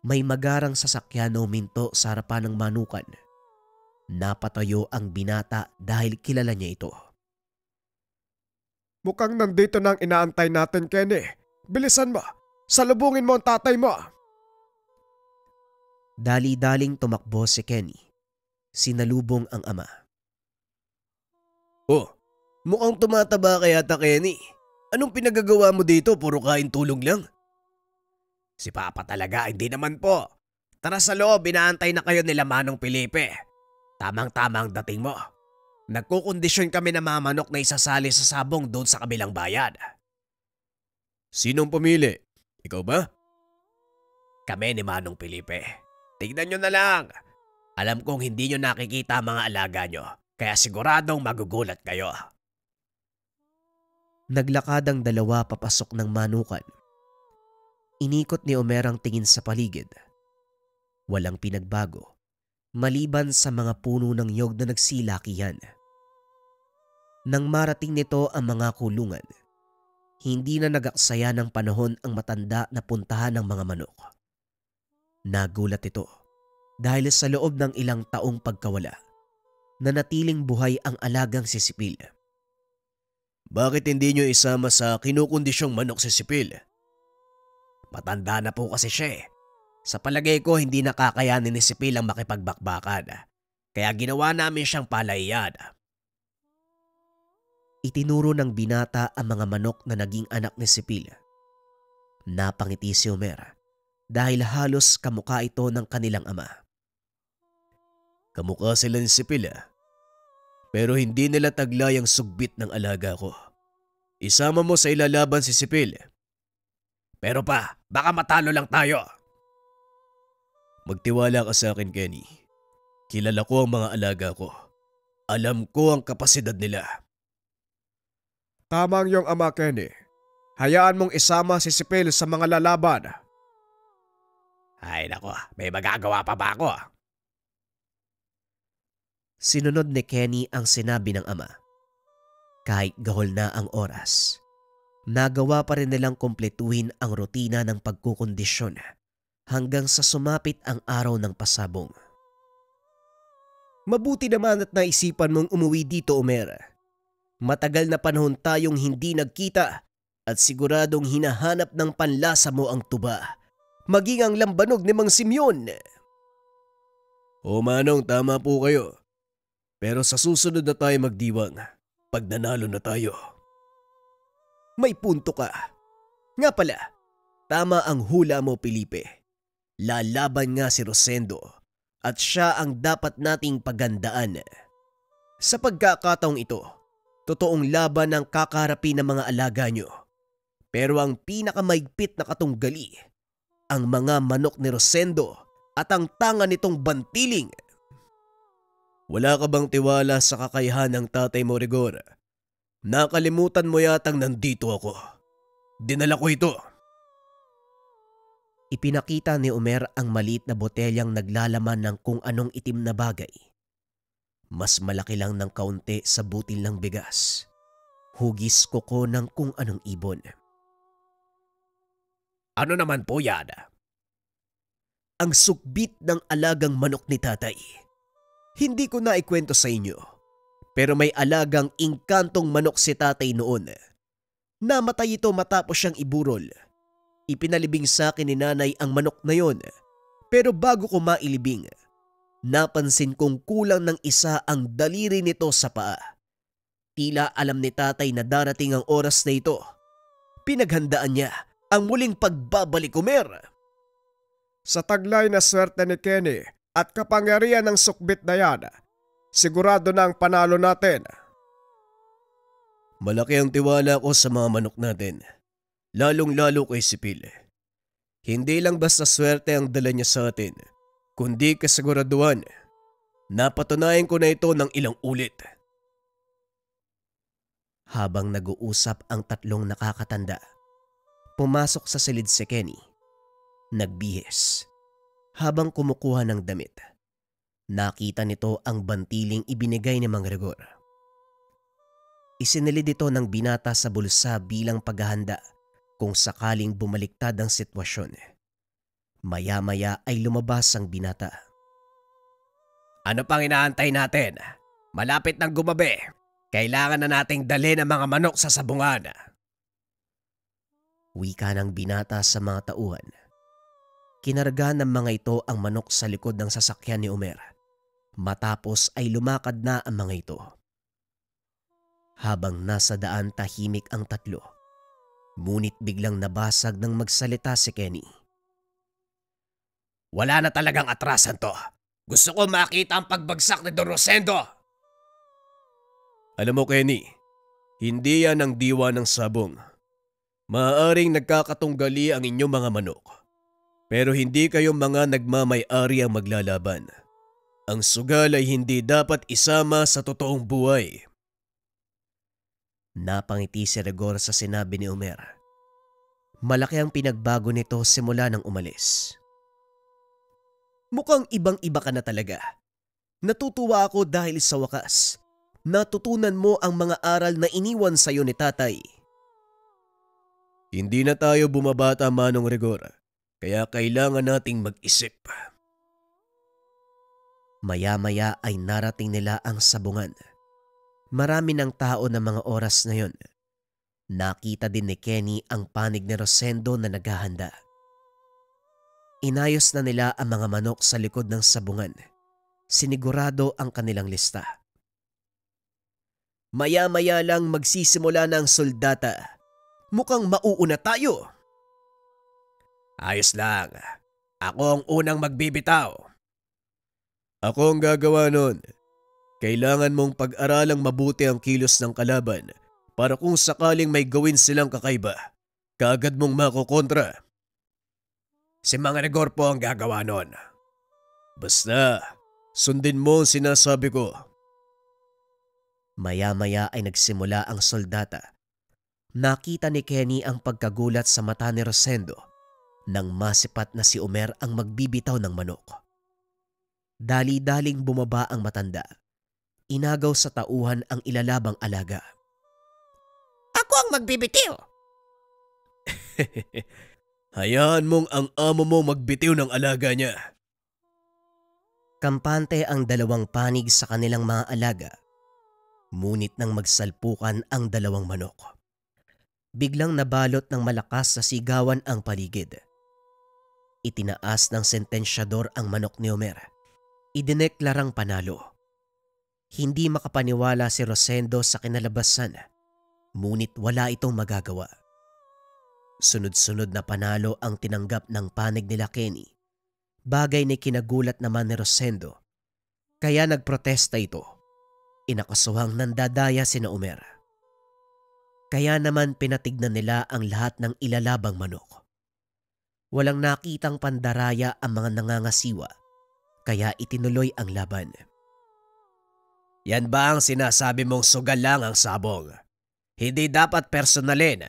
May magarang sasakyan na huminto sa harapan ng manukan. Napatayo ang binata dahil kilala niya ito. Mukhang nandito na ang inaantay natin, Kenny. Bilisan mo. Salubungin mo ang tatay mo. Dali-daling tumakbo si Kenny. Sinalubong ang ama. Oh, mukhang tumataba ka yata, Kenny. Anong pinagagawa mo dito? Puro kain tulong lang. Si Papa talaga, hindi naman po. Tara sa loob, inaantay na kayo nila Manong Felipe. Tamang-tama ang dating mo. Nagkukondisyon kami ng mga manok na isasali sa sabong doon sa kabilang bayan. Sinong pumili? Ikaw ba? Kami ni Manong Felipe. Tignan nyo na lang. Alam kong hindi nyo nakikita ang mga alaga nyo, kaya siguradong magugulat kayo. Naglakad ang 2 papasok ng manukan. Inikot ni Omer ang tingin sa paligid. Walang pinagbago, maliban sa mga puno ng nyog na nagsilakihan. Nang marating nito ang mga kulungan, hindi na nag-aksaya ng panahon ang matanda na puntahan ng mga manok. Nagulat ito dahil sa loob ng ilang taong pagkawala, nanatiling buhay ang alagang si Sipil. Bakit hindi nyo isama sa kinukondisyong manok si Sipil? Matanda na po kasi siya eh. Sa palagay ko, hindi nakakayanin ni Sipil ang makipagbakbakan. Kaya ginawa namin siyang palayan. Itinuro ng binata ang mga manok na naging anak ni Sipil. Napangiti si Omer dahil halos kamukha ito ng kanilang ama. Kamukha sila ni Sipil pero hindi nila taglay ang sugbit ng alaga ko. Isama mo sa ilalaban si Sipil. Pero pa, baka matalo lang tayo. Magtiwala ka sa akin, Kenny. Kilala ko ang mga alaga ko. Alam ko ang kapasidad nila. Tama ang iyong ama, Kenny. Hayaan mong isama si Sipil sa mga lalaban. Ay nako, may magagawa pa ba ako? Sinunod ni Kenny ang sinabi ng ama. Kahit gahol na ang oras, nagawa pa rin nilang kumpletuhin ang rutina ng pagkukondisyon hanggang sa sumapit ang araw ng pasabong. Mabuti naman at naisipan mong umuwi dito, Omer. Matagal na panahon tayong hindi nagkita at siguradong hinahanap ng panlasa mo ang tuba, maging ang lambanog ni Mang Simeon. O Manong, tama po kayo. Pero sa susunod na tayo magdiwang, pag nanalo na tayo. May punto ka. Nga pala, tama ang hula mo, Felipe. Lalaban nga si Rosendo at siya ang dapat nating pagandaan. Sa pagkakataong ito, totoong laban ang kakaharapin ng mga alaga nyo. Pero ang pinakamaigpit na katunggali, ang mga manok ni Rosendo at ang tanga nitong bantiling. Wala ka bang tiwala sa kakayahan ng tatay mo, Rigor? Nakalimutan mo yatang nandito ako. Dinala ko ito. Ipinakita ni Omer ang maliit na botelyang naglalaman ng kung anong itim na bagay. Mas malaki lang ng kaunti sa butil ng bigas. Hugis kuko ng kung anong ibon. Ano naman po yan? Ang sukbit ng alagang manok ni tatay. Hindi ko na ikwento sa inyo, pero may alagang inkantong manok si tatay noon. Namatay ito matapos siyang iburol. Ipinalibing sa akin ni nanay ang manok na yon, pero bago ko mailibing, napansin kong kulang ng isa ang daliri nito sa paa. Tila alam ni tatay na darating ang oras na ito. Pinaghandaan niya ang muling pagbabalik, Omer. Sa taglay na swerte ni Kenny at kapangyarihan ng sukbit na yan, sigurado na ang panalo natin. Malaki ang tiwala ko sa mga manok natin, lalong-lalo kay Sipil. Hindi lang basta swerte ang dala niya sa atin, kundi kasiguraduhan. Napatunayan ko na ito ng ilang ulit. Habang nag-uusap ang tatlong nakakatanda, pumasok sa silid si Kenny. Nagbihis. Habang kumukuha ng damit, nakita nito ang bantiling ibinigay ni Mang Rigor. Isinilid ito ng binata sa bulsa bilang paghahanda kung sakaling bumaliktad ang sitwasyon. Maya-maya ay lumabas ang binata. Ano pang inaantay natin? Malapit nang gumabi. Kailangan na nating dalhin ang mga manok sa sabungan. Wika ng binata sa mga tauhan. Kinarga ng mga ito ang manok sa likod ng sasakyan ni Omer. Matapos ay lumakad na ang mga ito. Habang nasa daan tahimik ang tatlo, ngunit biglang nabasag nang magsalita si Kenny. Wala na talagang atrasan to. Gusto ko makita ang pagbagsak ni Don Rosendo. Alam mo, Kenny, hindi yan ang diwa ng sabong. Maaaring nagkakatunggali ang inyong mga manok. Pero hindi kayong mga nagmamay-ari ang maglalaban. Ang sugal ay hindi dapat isama sa totoong buhay. Napangiti si Rigor sa sinabi ni Omer. Malaki ang pinagbago nito simula nang umalis. Mukhang ibang-iba ka na talaga. Natutuwa ako dahil sa wakas, natutunan mo ang mga aral na iniwan sa iyo ni tatay. Hindi na tayo bumabata, Manong Rigor. Kaya kailangan nating mag-isip. Maya-maya ay narating nila ang sabungan. Marami ng tao na mga oras na yon. Nakita din ni Kenny ang panig ni Rosendo na naghahanda. Inayos na nila ang mga manok sa likod ng sabungan. Sinigurado ang kanilang lista. Maya-maya lang magsisimula na ang soldata. Mukhang mauuna tayo. Ayos lang. Ako ang unang magbibitaw. Ako ang gagawa nun. Kailangan mong pag-aralang mabuti ang kilos ng kalaban para kung sakaling may gawin silang kakaiba, kaagad mong makokontra. Si Mang Rigor po ang gagawa nun. Basta, sundin mo ang sinasabi ko. Maya-maya ay nagsimula ang soldata. Nakita ni Kenny ang pagkagulat sa mata ni Rosendo nang masipat na si Omer ang magbibitaw ng manok. Dali-daling bumaba ang matanda. Inagaw sa tauhan ang ilalabang alaga. Ako ang magbibitiw. Hayaan mong ang amo mo magbitiw ng alaga niya. Kampante ang dalawang panig sa kanilang mga alaga, ngunit nang magsalpukan ang dalawang manok, biglang nabalot ng malakas na sigawan ang paligid. Itinaas ng sentensyador ang manok ni Omer. Idineklarang panalo. Hindi makapaniwala si Rosendo sa kinalabasan, ngunit wala itong magagawa. Sunod-sunod na panalo ang tinanggap ng panig nila Kenny. Bagay na kinagulat naman ni Rosendo, kaya nagprotesta ito. Inakasuhang nandadaya sina Omer. Kaya naman pinatignan nila ang lahat ng ilalabang manok. Walang nakitang pandaraya ang mga nangangasiwa, kaya itinuloy ang laban. Yan ba ang sinasabi mong sugal lang ang sabong? Hindi dapat personalin.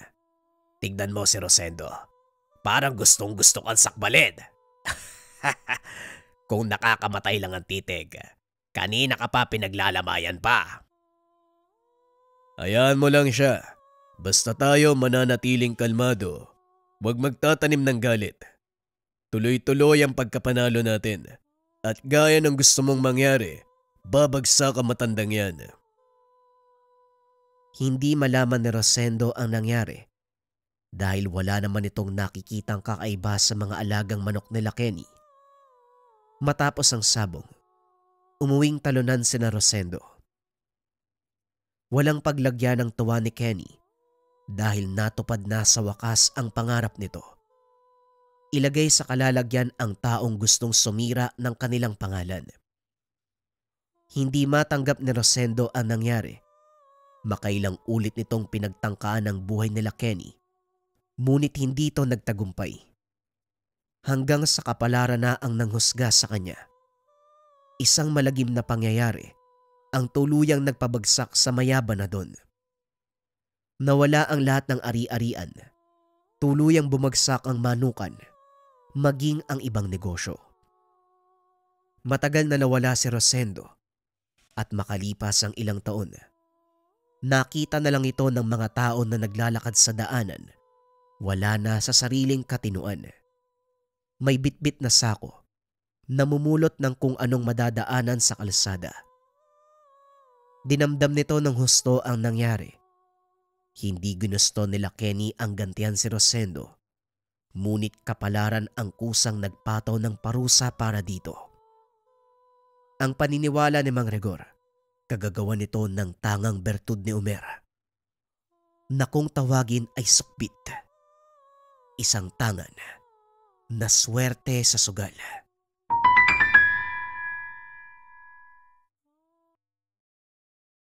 Tignan mo si Rosendo. Parang gustong-gusto kang sakbalin. Kung nakakamatay lang ang titig, kanina ka pa pinaglalamayan pa. Hayaan mo lang siya. Basta tayo mananatiling kalmado. Huwag magtatanim ng galit. Tuloy-tuloy ang pagkapanalo natin. At gaya ng gusto mong mangyari, babagsak ang matandang yan. Hindi malaman ni Rosendo ang nangyari dahil wala naman itong nakikitang kakaiba sa mga alagang manok nila Kenny. Matapos ang sabong, umuwing talunan sina Rosendo. Walang paglagyan ng tuwa ni Kenny dahil natupad na sa wakas ang pangarap nito. Ilagay sa kalalagyan ang taong gustong sumira ng kanilang pangalan. Hindi matanggap ni Rosendo ang nangyari. Makailang ulit nitong pinagtangkaan ang buhay nila Kenny, ngunit hindi ito nagtagumpay. Hanggang sa kapalaran na ang nanghusga sa kanya. Isang malagim na pangyayari ang tuluyang nagpabagsak sa mayaban na doon. Nawala ang lahat ng ari-arian. Tuluyang bumagsak ang manukan, maging ang ibang negosyo. Matagal na nawala si Rosendo at makalipas ang ilang taon, nakita na lang ito ng mga tao na naglalakad sa daanan. Wala na sa sariling katinuan. May bitbit na sako, namumulot ng kung anong madadaanan sa kalsada. Dinamdam nito ng husto ang nangyari. Hindi ginusto nila Kenny ang gantihan si Rosendo, ngunit kapalaran ang kusang nagpataw ng parusa para dito. Ang paniniwala ni Mang Rigor, kagagawa nito ng tangang bertud ni Omer, na kung tawagin ay sukbit, isang tangan na swerte sa sugal.